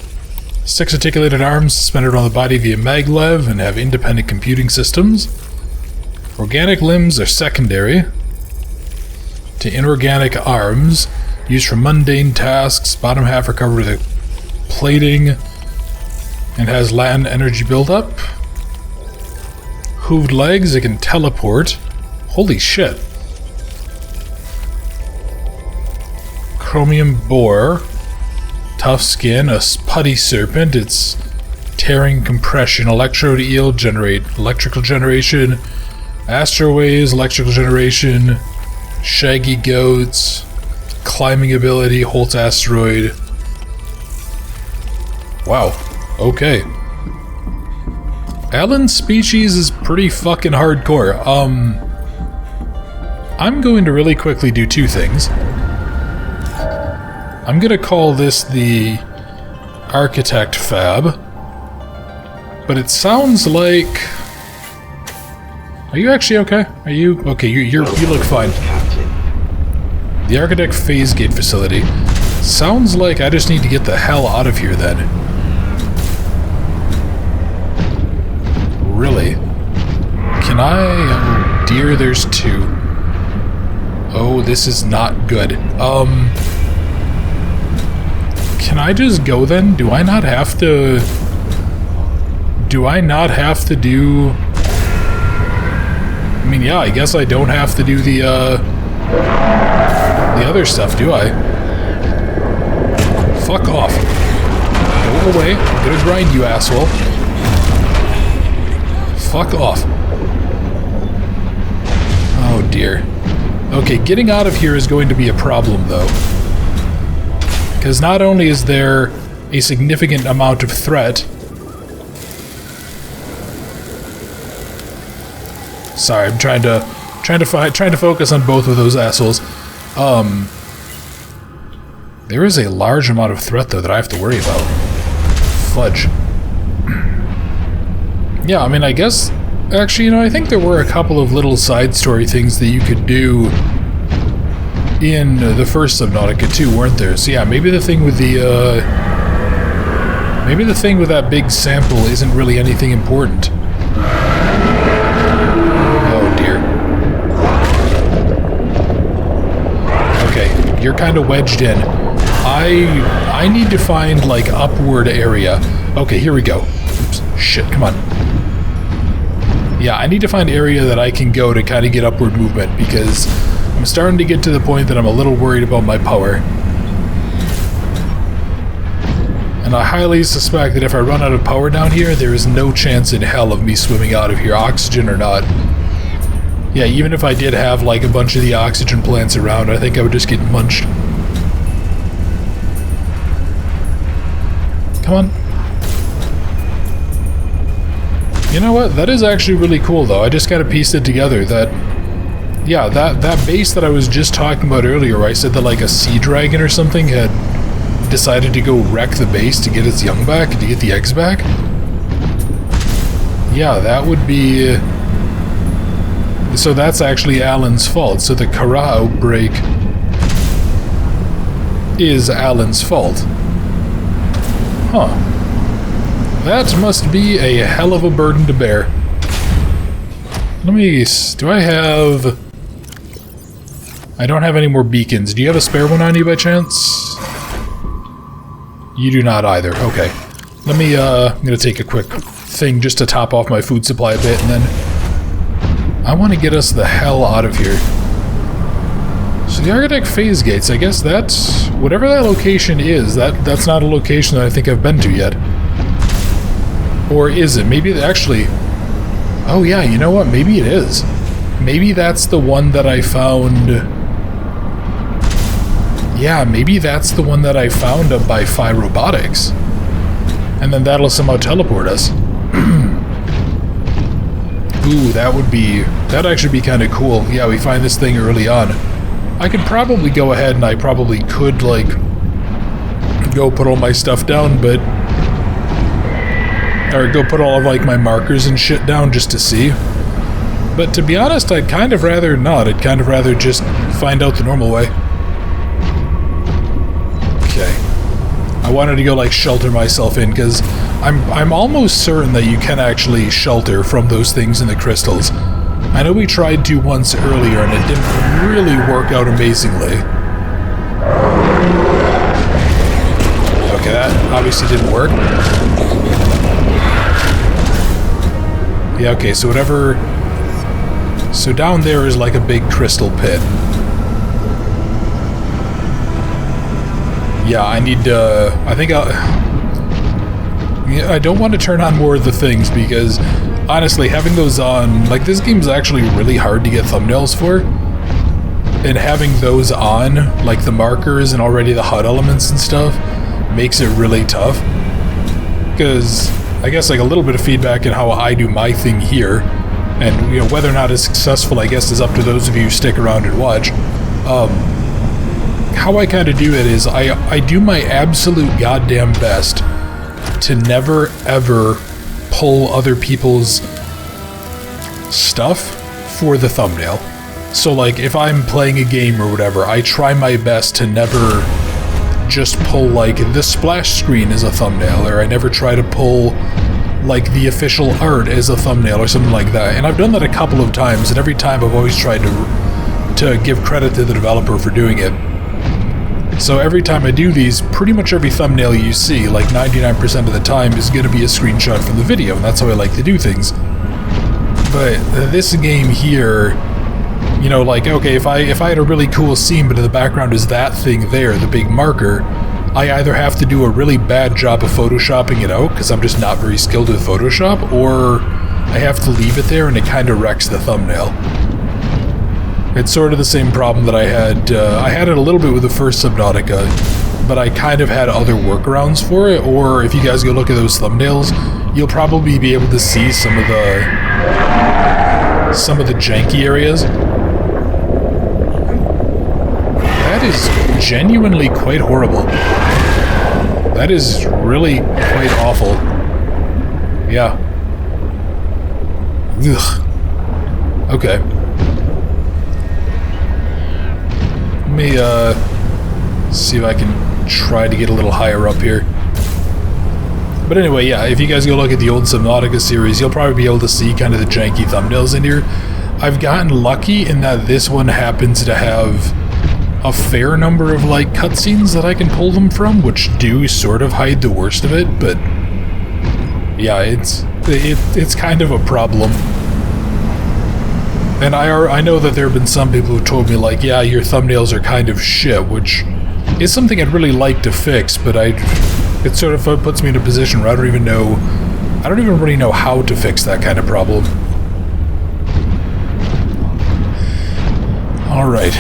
6 articulated arms suspended on the body via maglev and have independent computing systems. Organic limbs are secondary to inorganic arms, used for mundane tasks. Bottom half are covered with plating and has land energy buildup. Hooved legs, it can teleport. Holy shit. Chromium boar. Tough skin, a putty serpent, it's tearing compression. Electrode eel, generate electrical generation. Astroways, electrical generation. Shaggy goats. Climbing ability, Holtz asteroid. Wow. Okay. Alan's species is pretty fucking hardcore. I'm going to really quickly do 2 things. I'm gonna call this the Architect Fab. But it sounds like... Are you actually okay? Are you... Okay, you look fine. The Architect Phase Gate Facility. Sounds like I just need to get the hell out of here then. Really? Can I... Oh dear, there's 2. Oh, this is not good. Can I just go then? Do I not have to... Do I not have to do... I mean, yeah, I guess I don't have to do the other stuff, do I? Fuck off. Go away. I'm gonna grind you, asshole. Fuck off. Oh dear. Okay, getting out of here is going to be a problem, though. Because not only is there a significant amount of threat... Sorry, I'm trying to focus on both of those assholes. There is a large amount of threat, though, that I have to worry about. Fudge. Yeah, I mean, I guess... Actually, you know, I think there were a couple of little side story things that you could do in the first Subnautica too, weren't there? So yeah, maybe the thing with the, maybe the thing with that big sample isn't really anything important. Oh dear. Okay, you're kind of wedged in. I need to find, like, upward area. Okay, here we go. Oops, shit, come on. Yeah, I need to find area that I can go to kind of get upward movement, because I'm starting to get to the point that I'm a little worried about my power. And I highly suspect that if I run out of power down here, there is no chance in hell of me swimming out of here, oxygen or not. Yeah, even if I did have, like, a bunch of the oxygen plants around, I think I would just get munched. Come on. You know what? That is actually really cool, though. I just gotta piece it together that... Yeah, that base that I was just talking about earlier, where I said that, like, a sea dragon or something had decided to go wreck the base to get its young back, to get the eggs back. Yeah, that would be... So that's actually Alan's fault. So the Kara outbreak is Alan's fault. Huh. That must be a hell of a burden to bear. Let me... Do I have... I don't have any more beacons. Do you have a spare one on you by chance? You do not either. Okay. Let me, I'm gonna take a quick thing just to top off my food supply a bit, and then... I want to get us the hell out of here. So the Architect phase gates, I guess that's... Whatever that location is, that's not a location that I think I've been to yet. Or is it? Maybe actually... Oh yeah, you know what? Maybe it is. Maybe that's the one that I found... Yeah, maybe that's the one that I found up by Phi Robotics. And then that'll somehow teleport us. Ooh, that'd actually be kind of cool. Yeah, we find this thing early on. I could probably go ahead and I probably could, like, go put all my stuff down, but... Or go put all of, like, my markers and shit down just to see. But to be honest, I'd kind of rather not. I'd kind of rather just find out the normal way. Okay. I wanted to go, like, shelter myself in, because I'm almost certain that you can actually shelter from those things in the crystals. I know we tried to once earlier, and it didn't really work out amazingly. Okay, that obviously didn't work. Yeah, okay, so whatever... So down there is like a big crystal pit. Yeah, I need to... I think I don't want to turn on more of the things, because honestly, having those on... Like, this game's actually really hard to get thumbnails for. And having those on, like the markers and already the HUD elements and stuff, makes it really tough. Because I guess like a little bit of feedback in how I do my thing here, and you know, whether or not it's successful, I guess, is up to those of you who stick around and watch. How I kind of do it is I do my absolute goddamn best to never ever pull other people's stuff for the thumbnail. So like if I'm playing a game or whatever, I try my best to never just pull like the splash screen as a thumbnail, or I never try to pull like the official art as a thumbnail or something like that. And I've done that a couple of times, and every time I've always tried to give credit to the developer for doing it. So every time I do these, pretty much every thumbnail you see, like 99% of the time, is going to be a screenshot from the video, and that's how I like to do things. But this game here, you know, like, okay, if I had a really cool scene, but in the background is that thing there, the big marker, I either have to do a really bad job of photoshopping it out, because I'm just not very skilled with Photoshop, or I have to leave it there and it kind of wrecks the thumbnail. It's sort of the same problem that I had it a little bit with the first Subnautica, but I kind of had other workarounds for it, or if you guys go look at those thumbnails, you'll probably be able to see some of the janky areas. That is genuinely quite horrible. That is really quite awful. Yeah. Ugh. Okay. Let me, see if I can try to get a little higher up here. But anyway, yeah, if you guys go look at the old Subnautica series, you'll probably be able to see kind of the janky thumbnails in here. I've gotten lucky in that this one happens to have a fair number of, like, cutscenes that I can pull them from, which do sort of hide the worst of it, but yeah, it's kind of a problem. And I know that there have been some people who told me, like, yeah, your thumbnails are kind of shit, which is something I'd really like to fix, but it sort of puts me in a position where I don't even really know how to fix that kind of problem. Alright.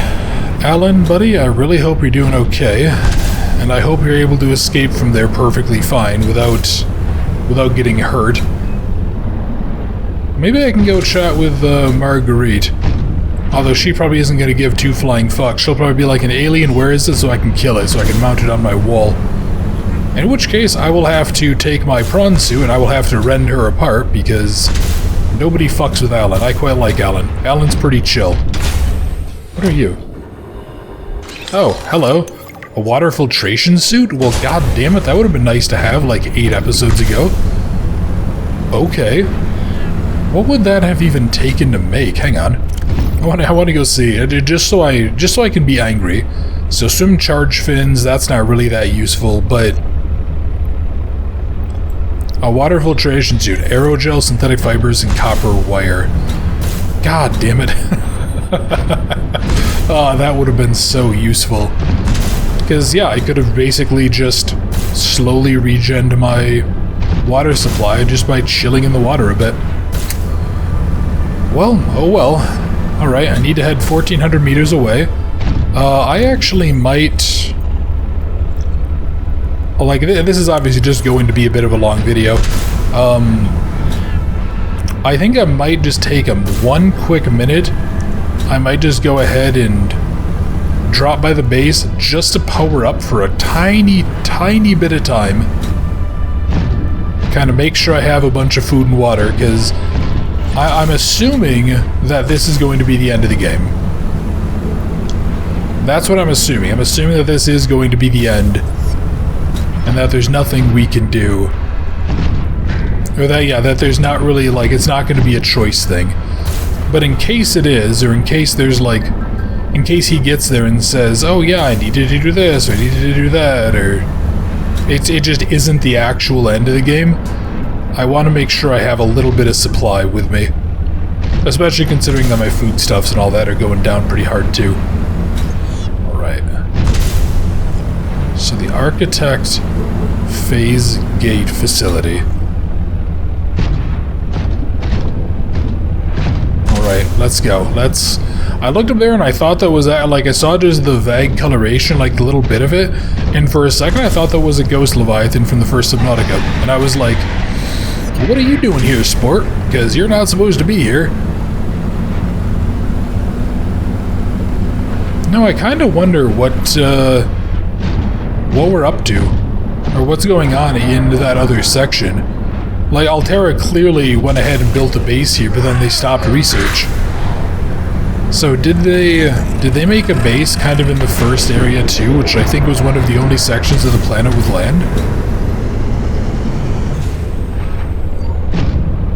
Alan, buddy, I really hope you're doing okay, and I hope you're able to escape from there perfectly fine without getting hurt. Maybe I can go chat with Marguerite. Although she probably isn't going to give two flying fucks. She'll probably be like, an alien, where is it, so I can kill it, so I can mount it on my wall. In which case, I will have to take my prawn suit and I will have to rend her apart, because nobody fucks with Alan. I quite like Alan. Alan's pretty chill. What are you? Oh, hello. A water filtration suit? Well, god damn it, that would have been nice to have like 8 episodes ago. Okay. What would that have even taken to make? Hang on. I want to go see it, just so I can be angry. So swim charge fins, that's not really that useful, but a water filtration suit, aerogel, synthetic fibers, and copper wire. God damn it. Oh, that would have been so useful. Because, yeah, I could have basically just slowly regened my water supply just by chilling in the water a bit. Well, oh well. Alright, I need to head 1,400 meters away. I actually might... Like, this is obviously just going to be a bit of a long video. I think I might just take one quick minute. I might just go ahead and drop by the base just to power up for a tiny, tiny bit of time. Kind of make sure I have a bunch of food and water, because I'm assuming that this is going to be the end of the game. That's what I'm assuming. I'm assuming that this is going to be the end, and that there's nothing we can do. Or that, yeah, that there's not really, like, it's not going to be a choice thing. But in case it is, or in case there's, like, in case he gets there and says, oh yeah, I needed to do this, or I needed to do that, or it just isn't the actual end of the game, I want to make sure I have a little bit of supply with me. Especially considering that my foodstuffs and all that are going down pretty hard too. Alright. So the Architect Phase Gate Facility. Alright, let's go. I looked up there and I thought that was, like, I saw just the vague coloration, like the little bit of it, and for a second I thought that was a ghost Leviathan from the first Subnautica, and I was like, what are you doing here, sport? Because you're not supposed to be here. No, I kind of wonder what we're up to, or what's going on in that other section. Like, Altera clearly went ahead and built a base here, but then they stopped research. So did they make a base kind of in the first area too, which I think was one of the only sections of the planet with land?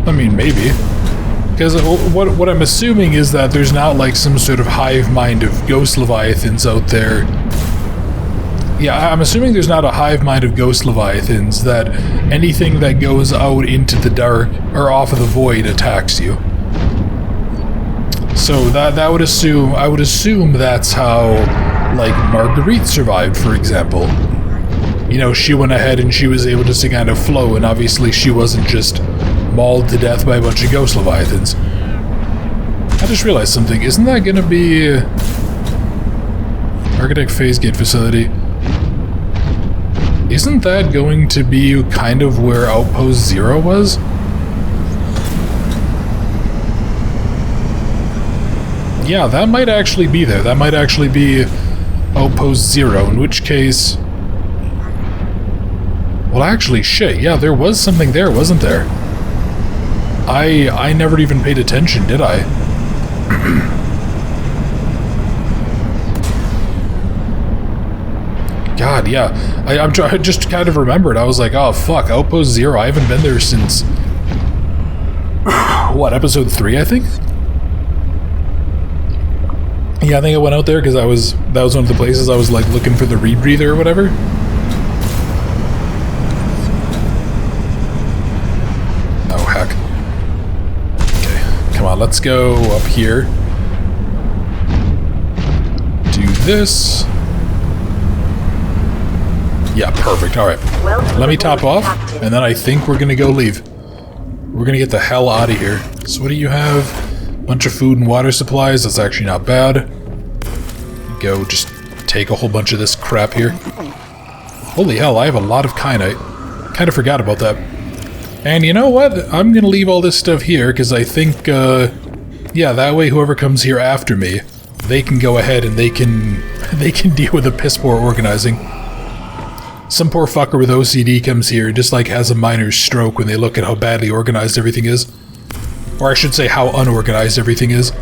I mean, maybe. Because what I'm assuming is that there's not like some sort of hive mind of ghost leviathans out there. Yeah, I'm assuming there's not a hive mind of ghost leviathans that anything that goes out into the dark or off of the void attacks you. So I would assume that's how, like, Marguerite survived, for example. You know, she went ahead and she was able just to kind of flow, and obviously she wasn't just mauled to death by a bunch of ghost leviathans. I just realized something. Isn't that gonna be Architect Phase Gate Facility? Isn't that going to be kind of where Outpost 0 was? Yeah, that might actually be there. That might actually be Outpost 0, in which case... Well, actually, shit, yeah, there was something there, wasn't there? I never even paid attention, did I? God, yeah. I just kind of remembered. I was like, oh, fuck, Outpost 0, I haven't been there since... what, episode 3, I think? Yeah, I think I went out there because that was one of the places I was, like, looking for the rebreather or whatever. Oh, heck. Okay, come on, let's go up here. Do this. Yeah, perfect, alright. Let me top off, and then I think we're gonna go leave. We're gonna get the hell out of here. So what do you have? Bunch of food and water supplies, that's actually not bad. Go just take a whole bunch of this crap here. Holy hell, I have a lot of kyanite. Kind of forgot about that. And you know what? I'm gonna leave all this stuff here, because I think, yeah, that way whoever comes here after me, they can go ahead and they can deal with the piss poor organizing. Some poor fucker with OCD comes here and just, like, has a minor stroke when they look at how badly organized everything is. Or I should say how unorganized everything is.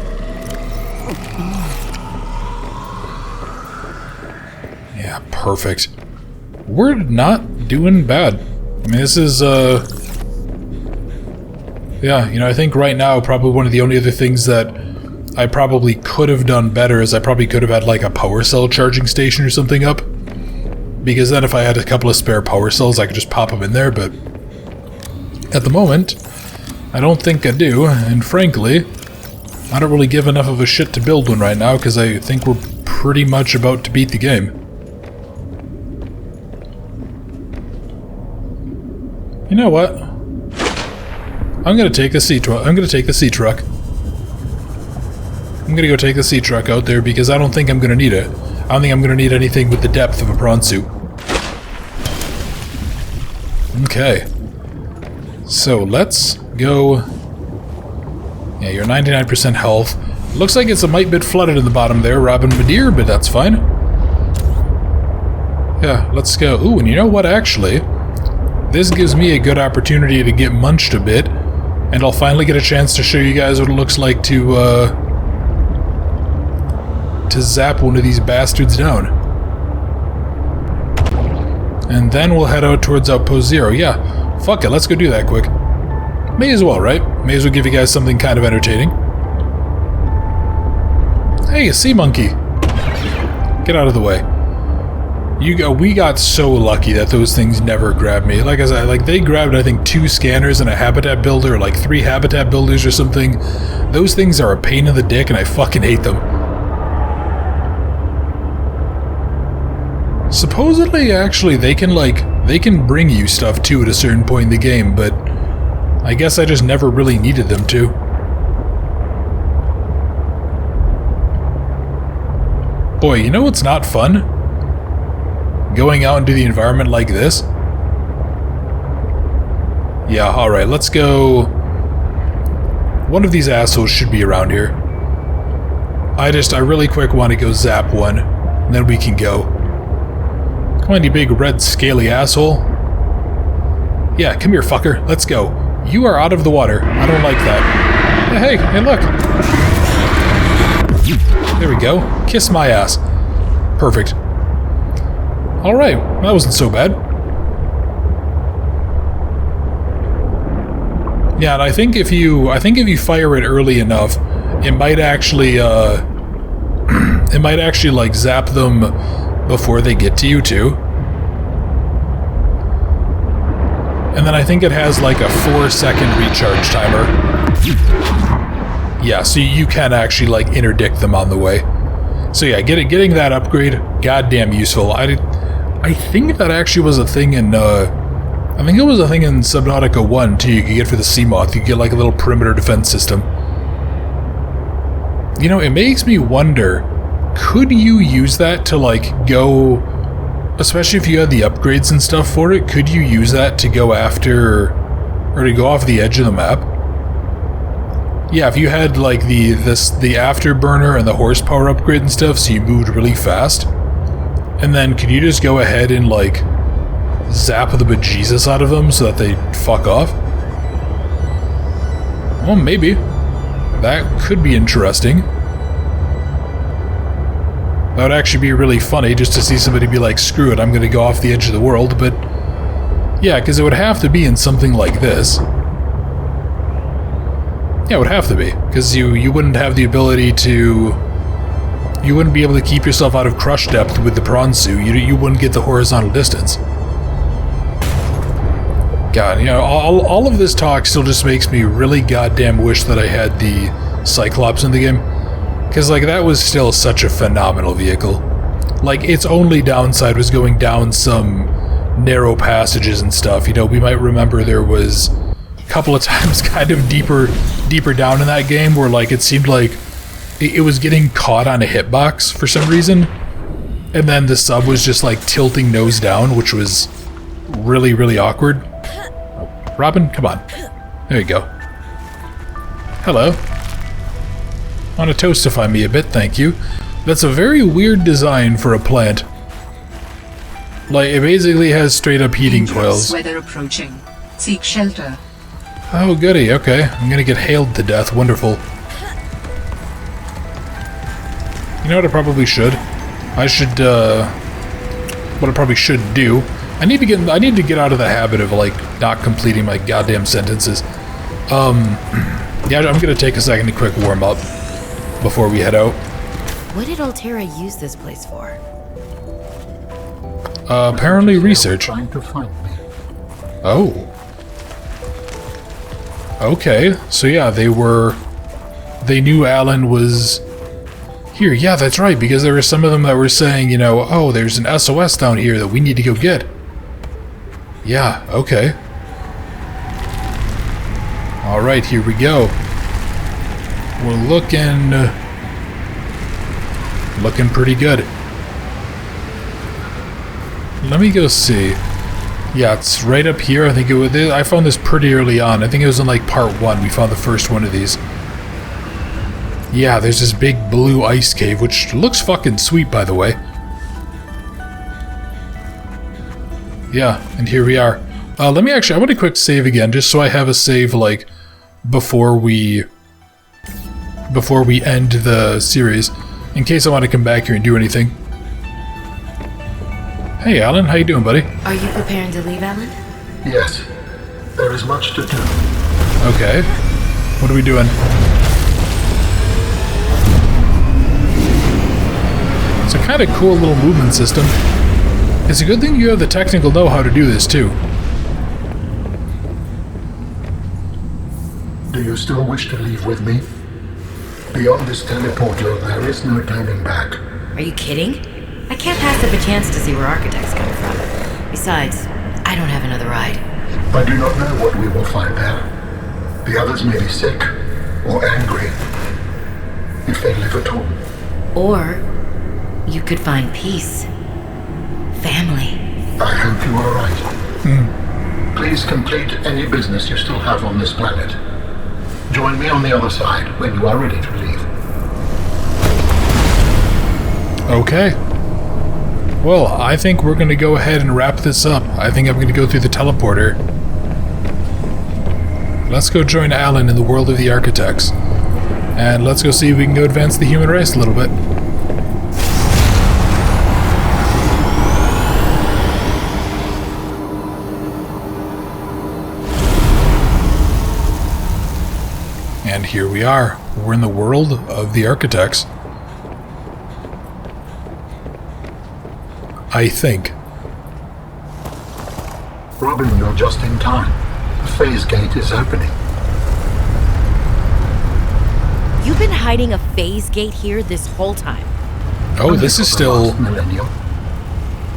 Yeah, perfect. We're not doing bad. I mean, this is, yeah, you know, I think right now probably one of the only other things that I probably could have done better is I probably could have had, like, a power cell charging station or something up. Because then if I had a couple of spare power cells, I could just pop them in there, but at the moment... I don't think I do, and frankly, I don't really give enough of a shit to build one right now because I think we're pretty much about to beat the game. You know what? I'm gonna take the sea truck. I'm gonna take the sea truck. I'm gonna go take the sea truck out there because I don't think I'm gonna need it. I don't think I'm gonna need anything with the depth of a prawn suit. Okay. So let's go. Yeah, you're 99% health. Looks like it's a mite bit flooded in the bottom there, robbing my deer, but that's fine. Yeah, let's go. Ooh, and you know what, actually? This gives me a good opportunity to get munched a bit, and I'll finally get a chance to show you guys what it looks like to zap one of these bastards down. And then we'll head out towards Outpost Zero. Yeah, fuck it, let's go do that quick. May as well, right? May as well give you guys something kind of entertaining. Hey, a sea monkey! Get out of the way. We got so lucky that those things never grabbed me. Like I said, like they grabbed I think 2 scanners and a habitat builder, or like 3 habitat builders or something. Those things are a pain in the dick and I fucking hate them. Supposedly, actually, they can bring you stuff too at a certain point in the game, but I guess I just never really needed them to. Boy, you know what's not fun? Going out into the environment like this? Yeah, alright, let's go. One of these assholes should be around here. I really quick want to go zap one, and then we can go. Come on, you big red scaly asshole. Yeah, come here, fucker. Let's go. You are out of the water. I don't like that. Hey, look. There we go. Kiss my ass. Perfect. Alright, that wasn't so bad. Yeah, and I think if you fire it early enough, it might actually like zap them before they get to you too. And then I think it has like a 4-second recharge timer. Yeah, so you can actually like interdict them on the way. So yeah, getting that upgrade, goddamn useful. I think that actually was a thing in I think it was a thing in Subnautica 1 too. You could get for the Seamoth. You could get like a little perimeter defense system. You know, it makes me wonder, could you use that to like go, especially if you had the upgrades and stuff for it, could you use that to go after, or to go off the edge of the map? Yeah, if you had like the afterburner and the horsepower upgrade and stuff, so you moved really fast, and then could you just go ahead and like zap the bejesus out of them so that they fuck off? Well, maybe. That could be interesting. That would actually be really funny just to see somebody be like, screw it, I'm gonna go off the edge of the world, but yeah, because it would have to be in something like this. Yeah, it would have to be, because you wouldn't have the ability to... You wouldn't be able to keep yourself out of crush depth with the prawn suit. You wouldn't get the horizontal distance. God, you know, all of this talk still just makes me really goddamn wish that I had the Cyclops in the game. Because, like, that was still such a phenomenal vehicle. Like, its only downside was going down some narrow passages and stuff. You know, we might remember there was a couple of times kind of deeper down in that game where, like, it seemed like it was getting caught on a hitbox for some reason. And then the sub was just, like, tilting nose down, which was really, really awkward. Robin, come on. There you go. Hello. Want to toastify me a bit, thank you. That's a very weird design for a plant. Like, it basically has straight up heating coils. Weather approaching. Seek shelter. Oh, goody, okay. I'm gonna get hailed to death, wonderful. You know what I probably should? What I probably should do, I need to get out of the habit of, like, not completing my goddamn sentences. Yeah, I'm gonna take a second to quick warm up before we head out. What did Altera use this place for? Apparently research. Trying to find me. Oh. Okay, so yeah, they were they knew Alan was here. Yeah, that's right, because there were some of them that were saying, you know, oh, there's an SOS down here that we need to go get. Yeah, okay. Alright, here we go. We're looking pretty good. Let me go see. Yeah, it's right up here. I think I found this pretty early on. I think it was in like part 1. We found the first one of these. Yeah, there's this big blue ice cave, which looks fucking sweet, by the way. Yeah, and here we are. Let me actually, I want to quick save again, just so I have a save, like, before we end the series, in case I want to come back here and do anything. Hey, Alan, how you doing, buddy? Are you preparing to leave, Alan? Yes. There is much to do. Okay. What are we doing? It's a kind of cool little movement system. It's a good thing you have the technical know-how to do this, too. Do you still wish to leave with me? Beyond this teleporter, there is no turning back. Are you kidding? I can't pass up a chance to see where Architect's coming from. Besides, I don't have another ride. I do not know what we will find there. The others may be sick or angry, if they live at all. Or you could find peace. Family. I hope you are right. Please complete any business you still have on this planet. Join me on the other side when you are ready to leave. Okay. Well, I think we're going to go ahead and wrap this up. I think I'm going to go through the teleporter. Let's go join Alan in the world of the Architects. And let's go see if we can go advance the human race a little bit. And here we are. We're in the world of the Architects. I think. Robin, you're just in time. The phase gate is opening. You've been hiding a phase gate here this whole time. Oh, this is still... millennium.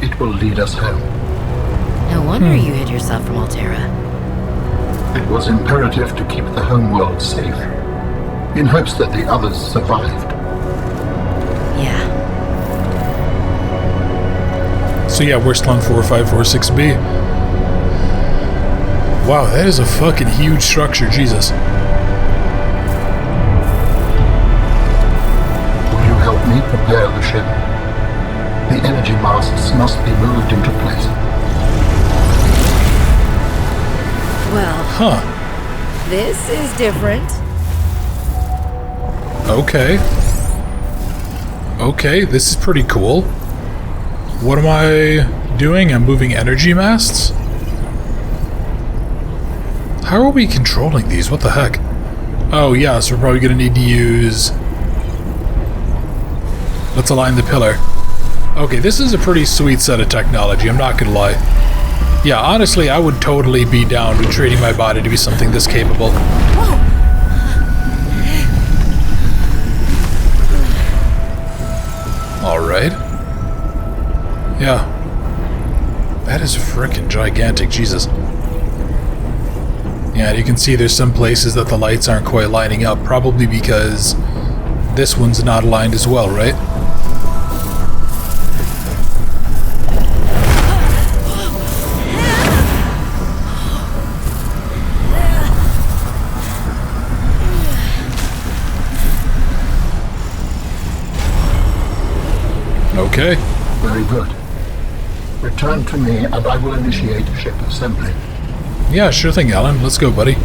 It will lead us home. No wonder you hid yourself from Altera. It was imperative to keep the homeworld safe, in hopes that the others survived. Yeah. So yeah, we're still on 4546B. Wow, that is a fucking huge structure, Jesus. Will you help me prepare the ship? The energy masts must be moved into place. Well, Huh. this is different. Okay. Okay, this is pretty cool. What am I doing? I'm moving energy masts? How are we controlling these? What the heck? Oh, yeah, so we're probably going to need to use... Let's align the pillar. Okay, this is a pretty sweet set of technology, I'm not going to lie. Yeah, honestly, I would totally be down with trading my body to be something this capable. Alright. Yeah. That is frickin' gigantic, Jesus. Yeah, and you can see there's some places that the lights aren't quite lining up, probably because this one's not aligned as well, right? Okay. Very good. Return to me and I will initiate ship assembly. Yeah, sure thing, Alan. Let's go, buddy.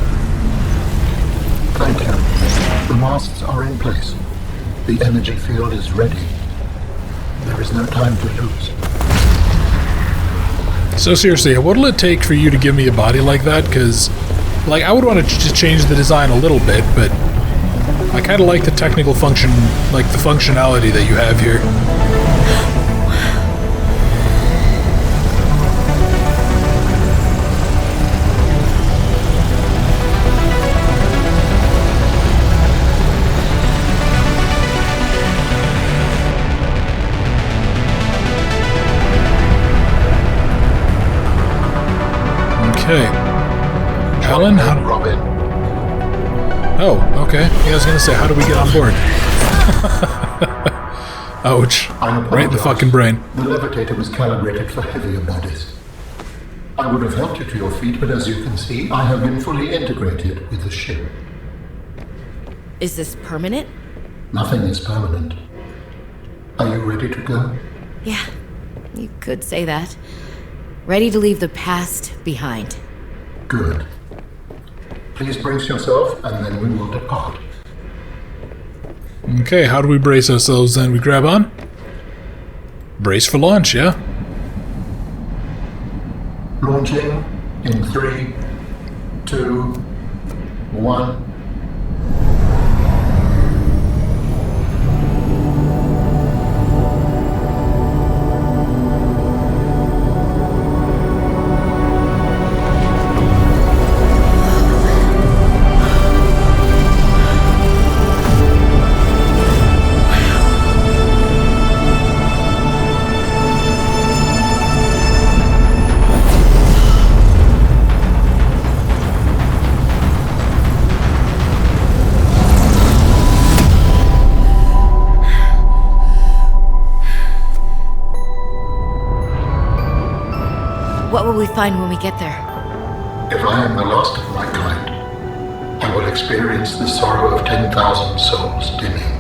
Thank you. The masts are in place. The energy field is ready. There is no time to lose. So seriously, what'll it take for you to give me a body like that? Because, like, I would want to just change the design a little bit, but I kind of like the technical function, like the functionality that you have here. Robin? Robin. Oh, okay. Yeah, I was gonna say, how do we get on board? Ouch. Right in the fucking brain. The levitator was calibrated for heavier bodies. I would have helped you to your feet, but as you can see, I have been fully integrated with the ship. Is this permanent? Nothing is permanent. Are you ready to go? Yeah, you could say that. Ready to leave the past behind. Good. Please brace yourself, and then we will depart. Okay, how do we brace ourselves then? We grab on? Brace for launch, yeah? Launching in 3, 2, 1. What will we find when we get there? If I am the last of my kind, I will experience the sorrow of 10,000 souls dimming.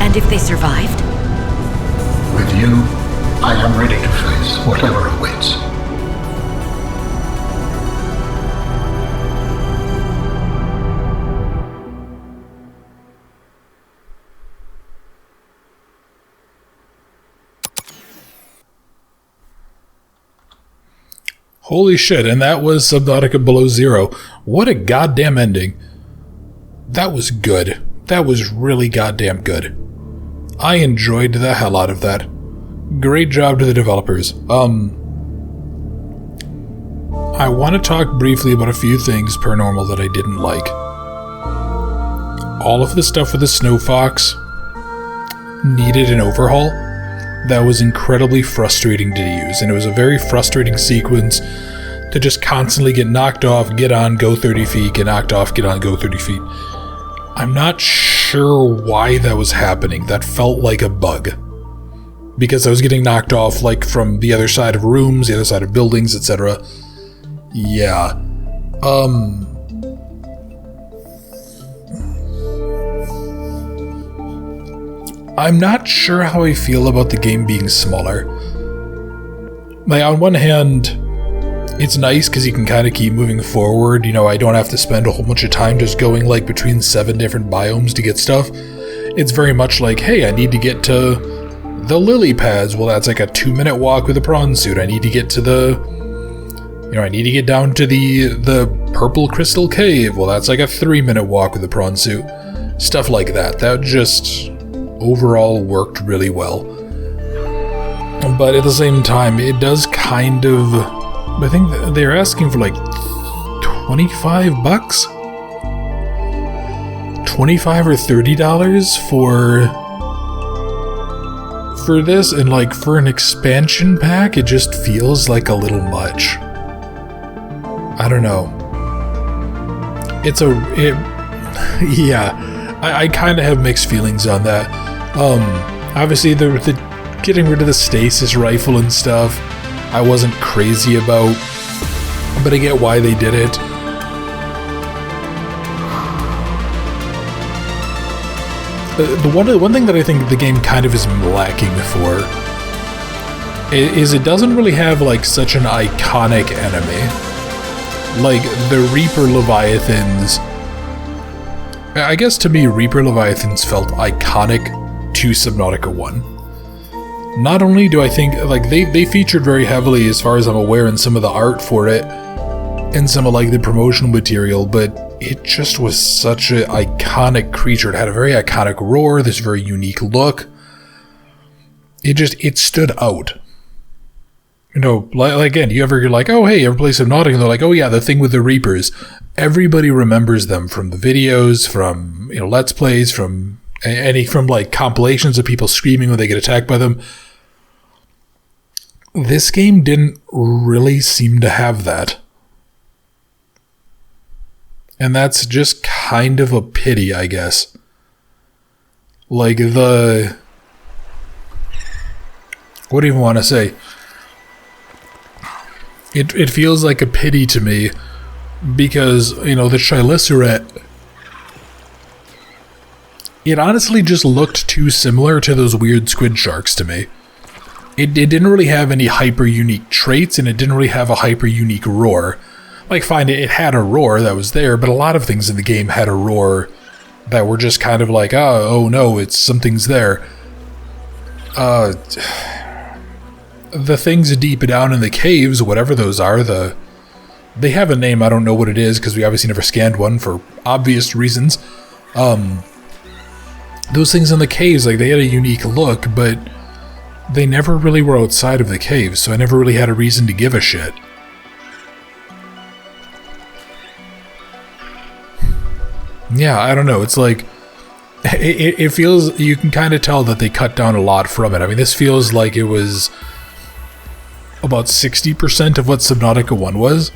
And if they survived? With you, I am ready to face whatever awaits. Holy shit, and that was Subnautica Below Zero. What a goddamn ending. That was good. That was really goddamn good. I enjoyed the hell out of that. Great job to the developers. I want to talk briefly about a few things paranormal that I didn't like. All of the stuff with the snow fox needed an overhaul. That was incredibly frustrating to use, and it was a very frustrating sequence to just constantly get knocked off, get on, go 30 feet, get knocked off, get on, go 30 feet. I'm not sure why that was happening. That felt like a bug. Because I was getting knocked off, like, from the other side of rooms, the other side of buildings, etc. Yeah. I'm not sure how I feel about the game being smaller. Like, on one hand, it's nice because you can kind of keep moving forward. You know, I don't have to spend a whole bunch of time just going, like, between 7 different biomes to get stuff. It's very much like, hey, I need to get to the lily pads. Well, that's like a 2-minute walk with a prawn suit. I need to get to I need to get down to the purple crystal cave. Well, that's like a 3-minute walk with a prawn suit. Stuff like that. That just overall worked really well. But at the same time, it does kind of... I think they're asking for like $25? $25 or $30 for this, and like for an expansion pack, it just feels like a little much. I don't know. I kind of have mixed feelings on that. Obviously the getting rid of the stasis rifle and stuff, I wasn't crazy about, but I get why they did it. The one thing that I think the game kind of is lacking for is it doesn't really have like such an iconic enemy. Like the Reaper Leviathans. I guess to me, Reaper Leviathans felt iconic to Subnautica 1. Not only do I think, like, they featured very heavily, as far as I'm aware, in some of the art for it, and some of, like, the promotional material, but it just was such an iconic creature. It had a very iconic roar, this very unique look. It stood out. You know, like again, you're like, oh, hey, you ever play Subnautica? And they're like, oh, yeah, the thing with the Reapers. Everybody remembers them from the videos, from, you know, Let's Plays, from like compilations of people screaming when they get attacked by them. This game didn't really seem to have that. And that's just kind of a pity, I guess. Like what do you even want to say? It feels like a pity to me because, you know, the Chelicerae, it honestly just looked too similar to those weird squid sharks to me. It didn't really have any hyper unique traits, and it didn't really have a hyper unique roar. Like, fine, it had a roar that was there, but a lot of things in the game had a roar that were just kind of like, oh no, it's something's there. The things deep down in the caves, whatever those are, they have a name, I don't know what it is, because we obviously never scanned one for obvious reasons. Those things in the caves, like, they had a unique look, but they never really were outside of the caves, so I never really had a reason to give a shit. Yeah, I don't know, it's like, it feels, you can kind of tell that they cut down a lot from it. I mean, this feels like it was about 60% of what Subnautica 1 was.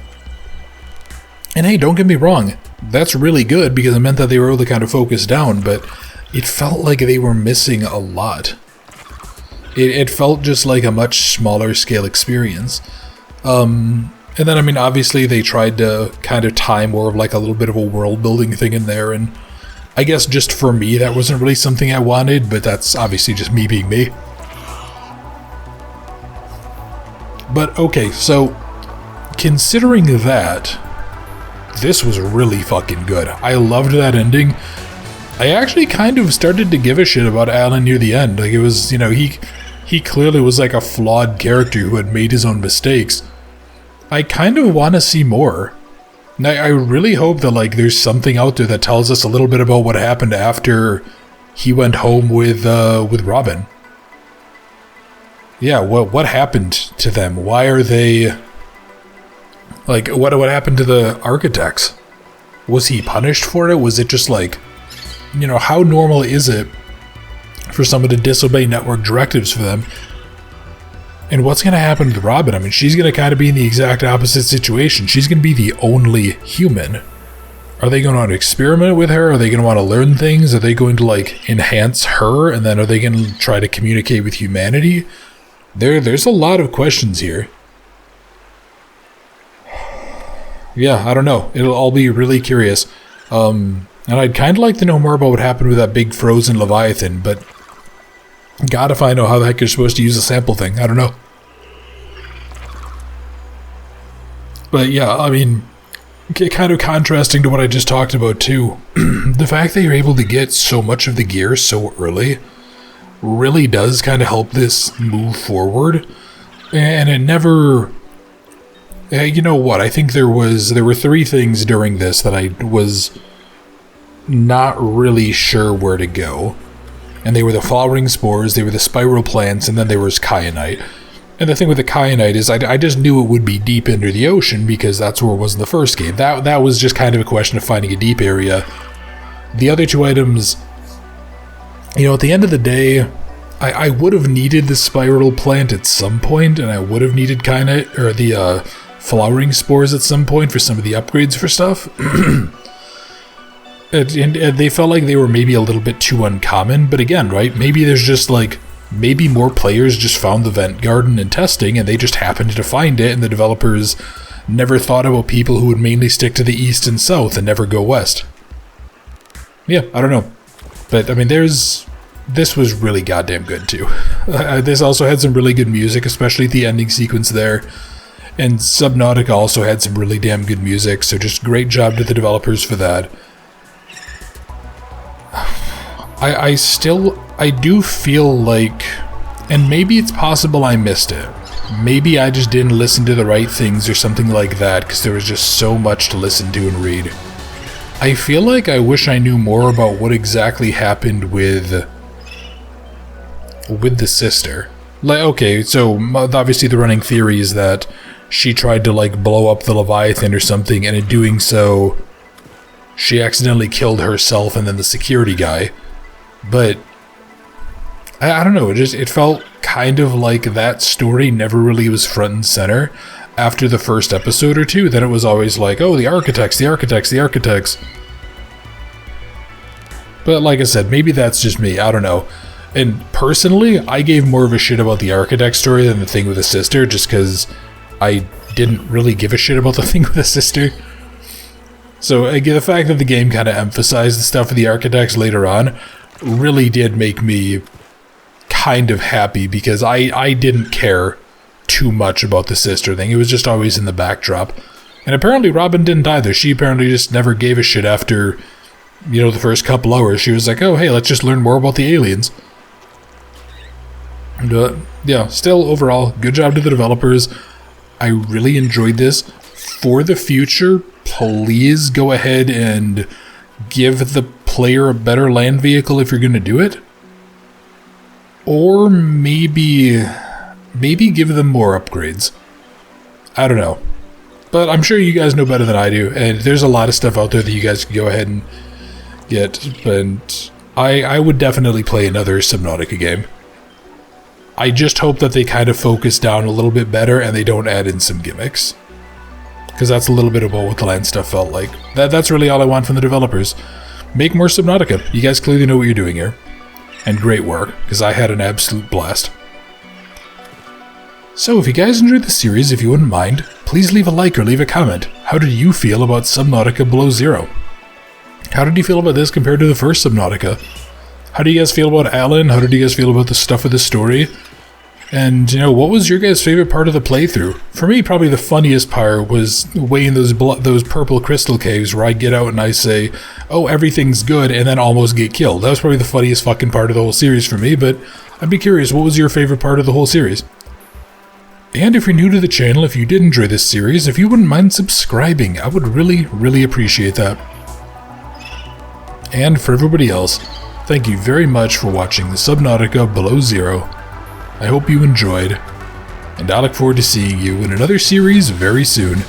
And hey, don't get me wrong, that's really good because it meant that they were able to kind of focus down, but it felt like they were missing a lot. It felt just like a much smaller scale experience. And then, I mean, obviously they tried to kind of tie more of like a little bit of a world building thing in there, and I guess just for me that wasn't really something I wanted, but that's obviously just me being me. But okay, so considering that, this was really fucking good. I loved that ending. I actually kind of started to give a shit about Alan near the end. Like, it was, you know, he clearly was like a flawed character who had made his own mistakes. I kind of want to see more. And I really hope that, like, there's something out there that tells us a little bit about what happened after he went home with Robin. Yeah, what happened to them? Why are they... Like, what happened to the architects? Was he punished for it? Was it just like... You know, how normal is it for someone to disobey network directives for them? And what's going to happen to Robin? I mean, she's going to kind of be in the exact opposite situation. She's going to be the only human. Are they going to want to experiment with her? Are they going to want to learn things? Are they going to, like, enhance her? And then are they going to try to communicate with humanity? There's a lot of questions here. Yeah, I don't know. I'll be really curious. And I'd kind of like to know more about what happened with that big frozen Leviathan, but God, if I know how the heck you're supposed to use a sample thing. I don't know. But yeah, I mean, kind of contrasting to what I just talked about too. The fact that you're able to get so much of the gear so early really does kind of help this move forward. And it never... you know what? I think there were 3 things during this that I was not really sure where to go. And they were the flowering spores, they were the spiral plants, and then there was kyanite. And the thing with the kyanite is I just knew it would be deep under the ocean because that's where it was in the first game. That was just kind of a question of finding a deep area. The other 2 items, you know, at the end of the day, I would have needed the spiral plant at some point, and I would have needed kyanite, or the flowering spores at some point for some of the upgrades for stuff. And they felt like they were maybe a little bit too uncommon, but again, right, maybe there's just like, maybe more players just found the vent garden in testing and they just happened to find it, and the developers never thought about people who would mainly stick to the east and south and never go west. Yeah, I don't know. But I mean, this was really goddamn good too. This also had some really good music, especially the ending sequence there. And Subnautica also had some really damn good music, so just great job to the developers for that. I do feel like, and maybe it's possible I missed it. Maybe I just didn't listen to the right things or something like that, because there was just so much to listen to and read. I feel like I wish I knew more about what exactly happened with the sister. Like, okay, so obviously the running theory is that she tried to like blow up the Leviathan or something, and in doing so, she accidentally killed herself and then the security guy. But I don't know, it felt kind of like that story never really was front and center after the first episode or two. Then it was always like, oh, the architects. But like I said, maybe that's just me, I don't know. And personally, I gave more of a shit about the architect story than the thing with the sister, just because I didn't really give a shit about the thing with the sister. So again, the fact that the game kind of emphasized the stuff with the architects later on really did make me kind of happy, because I didn't care too much about the sister thing. It was just always in the backdrop. And apparently Robin didn't either. She apparently just never gave a shit after, you know, the first couple hours. She was like, oh, hey, let's just learn more about the aliens. But yeah, still overall, good job to the developers. I really enjoyed this. For the future, please go ahead and give the player a better land vehicle if you're going to do it. Or maybe give them more upgrades. I don't know. But I'm sure you guys know better than I do, and there's a lot of stuff out there that you guys can go ahead and get. And I would definitely play another Subnautica game. I just hope that they kind of focus down a little bit better and they don't add in some gimmicks. Because that's a little bit about what the land stuff felt like. That's really all I want from the developers. Make more Subnautica. You guys clearly know what you're doing here. And great work, because I had an absolute blast. So if you guys enjoyed the series, if you wouldn't mind, please leave a like or leave a comment. How did you feel about Subnautica Below Zero? How did you feel about this compared to the first Subnautica? How do you guys feel about Alan? How did you guys feel about the stuff with the story? And, you know, what was your guys' favorite part of the playthrough? For me, probably the funniest part was way in those purple crystal caves where I get out and I say, oh, everything's good, and then almost get killed. That was probably the funniest fucking part of the whole series for me, but I'd be curious, what was your favorite part of the whole series? And if you're new to the channel, if you did enjoy this series, if you wouldn't mind subscribing, I would really, really appreciate that. And for everybody else, thank you very much for watching the Subnautica Below Zero. I hope you enjoyed, and I look forward to seeing you in another series very soon.